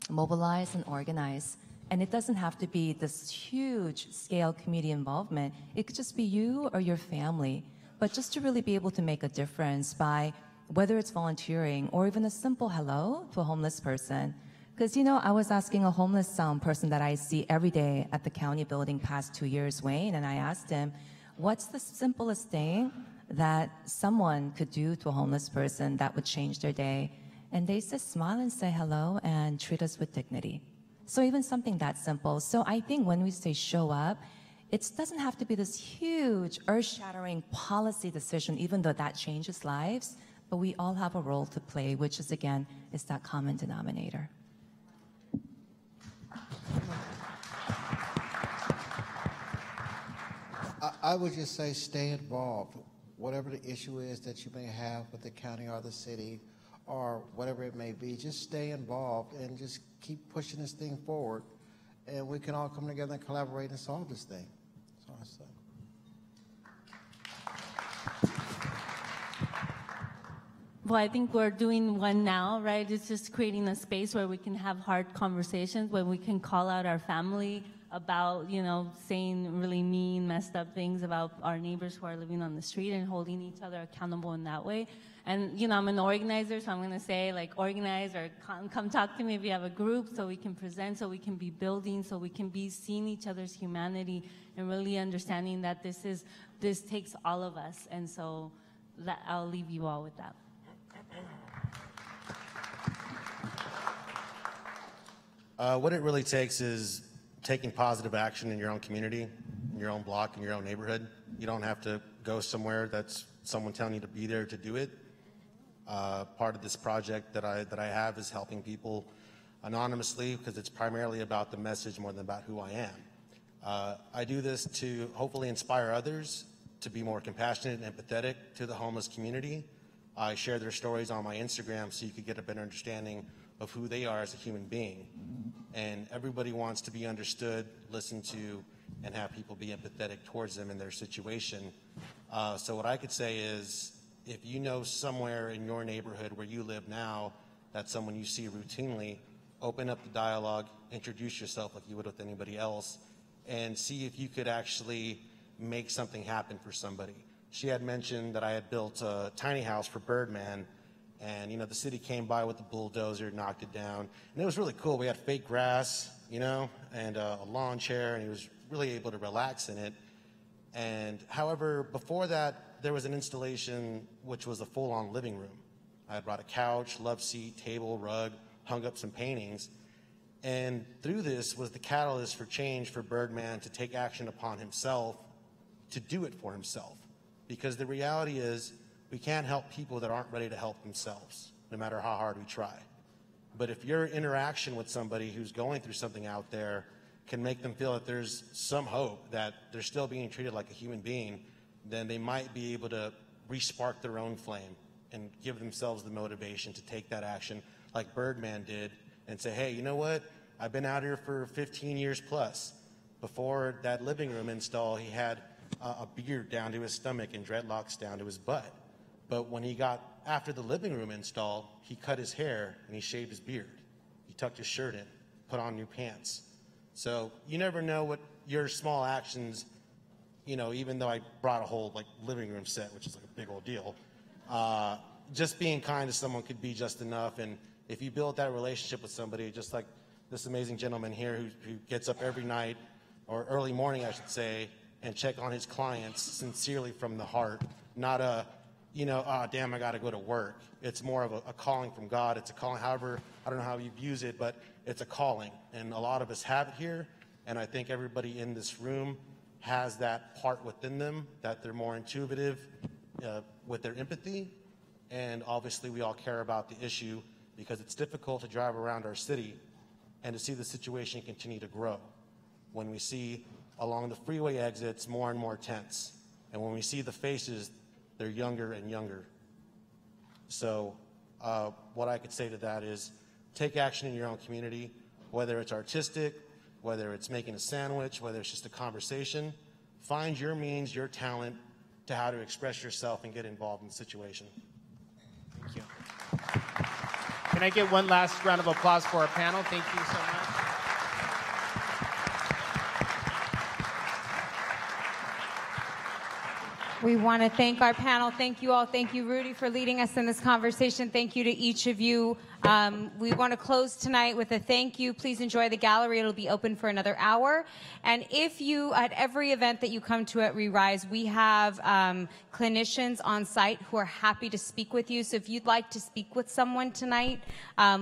mobilize and organize. And it doesn't have to be this huge scale community involvement. It could just be you or your family. But just to really be able to make a difference by whether it's volunteering or even a simple hello to a homeless person. Because, I was asking a homeless person that I see every day at the county building past 2 years, Wayne, and I asked him, what's the simplest thing that someone could do to a homeless person that would change their day? And they said, smile and say hello and treat us with dignity. So even something that simple. So I think when we say show up, it doesn't have to be this huge, earth-shattering policy decision, even though that changes lives, but we all have a role to play, which is, again, is that common denominator. I would just say stay involved. Whatever the issue is that you may have with the county or the city or whatever it may be, just stay involved and just keep pushing this thing forward. And we can all come together and collaborate and solve this thing. That's all I say. Well, I think we're doing one now, right? It's just creating a space where we can have hard conversations, where we can call out our family about, saying really mean, messed up things about our neighbors who are living on the street and holding each other accountable in that way. And, I'm an organizer, so I'm going to say, organize or come talk to me if you have a group so we can present, so we can be building, so we can be seeing each other's humanity and really understanding that this takes all of us. And so I'll leave you all with that. What it really takes is taking positive action in your own community, in your own block, in your own neighborhood. You don't have to go somewhere that's someone telling you to be there to do it. Part of this project that I have is helping people anonymously because it's primarily about the message more than about who I am. I do this to hopefully inspire others to be more compassionate and empathetic to the homeless community. I share their stories on my Instagram so you could get a better understanding of who they are as a human being. And everybody wants to be understood, listened to, and have people be empathetic towards them in their situation. So what I could say is, if you know somewhere in your neighborhood where you live now that's someone you see routinely, open up the dialogue, introduce yourself like you would with anybody else, and see if you could actually make something happen for somebody. She had mentioned that I had built a tiny house for Birdman, and the city came by with the bulldozer, knocked it down, and it was really cool. We had fake grass, and a lawn chair, and he was really able to relax in it. And however, before that, there was an installation which was a full-on living room. I had brought a couch, love seat, table, rug, hung up some paintings, and through this was the catalyst for change for Birdman to take action upon himself, to do it for himself. Because the reality is, we can't help people that aren't ready to help themselves, no matter how hard we try. But if your interaction with somebody who's going through something out there can make them feel that there's some hope, that they're still being treated like a human being, then they might be able to re-spark their own flame and give themselves the motivation to take that action like Birdman did and say, hey, you know what? I've been out here for 15 years plus. Before that living room install, he had a beard down to his stomach and dreadlocks down to his butt. But when he got after the living room install, he cut his hair and he shaved his beard. He tucked his shirt in, put on new pants. So you never know what your small actions even though I brought a whole like living room set, which is like a big old deal, just being kind to someone could be just enough. And if you build that relationship with somebody, just like this amazing gentleman here who gets up every night, or early morning, I should say, and check on his clients sincerely from the heart, not a, oh, damn, I got to go to work. It's more of a calling from God. It's a calling, however, I don't know how you use it, but it's a calling. And a lot of us have it here, and I think everybody in this room has that part within them, that they're more intuitive with their empathy. And obviously we all care about the issue because it's difficult to drive around our city and to see the situation continue to grow. When we see along the freeway exits more and more tents, and when we see the faces, they're younger and younger. So what I could say to that is take action in your own community, whether it's artistic, whether it's making a sandwich, whether it's just a conversation. Find your means, your talent to how to express yourself and get involved in the situation. Thank you. Can I get one last round of applause for our panel? Thank you so much. We want to thank our panel. Thank you all. Thank you, Rudy, for leading us in this conversation. Thank you to each of you. We want to close tonight with a thank you. Please enjoy the gallery. It'll be open for another hour. And if you, at every event that you come to at Re-Rise, we have clinicians on site who are happy to speak with you. So if you'd like to speak with someone tonight,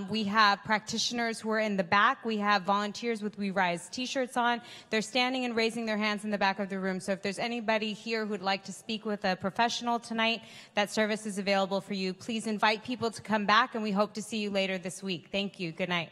we have practitioners who are in the back. We have volunteers with Re-Rise t-shirts on. They're standing and raising their hands in the back of the room. So if there's anybody here who'd like to speak with a professional tonight, that service is available for you. Please invite people to come back, and we hope to see you later this week. Thank you. Good night.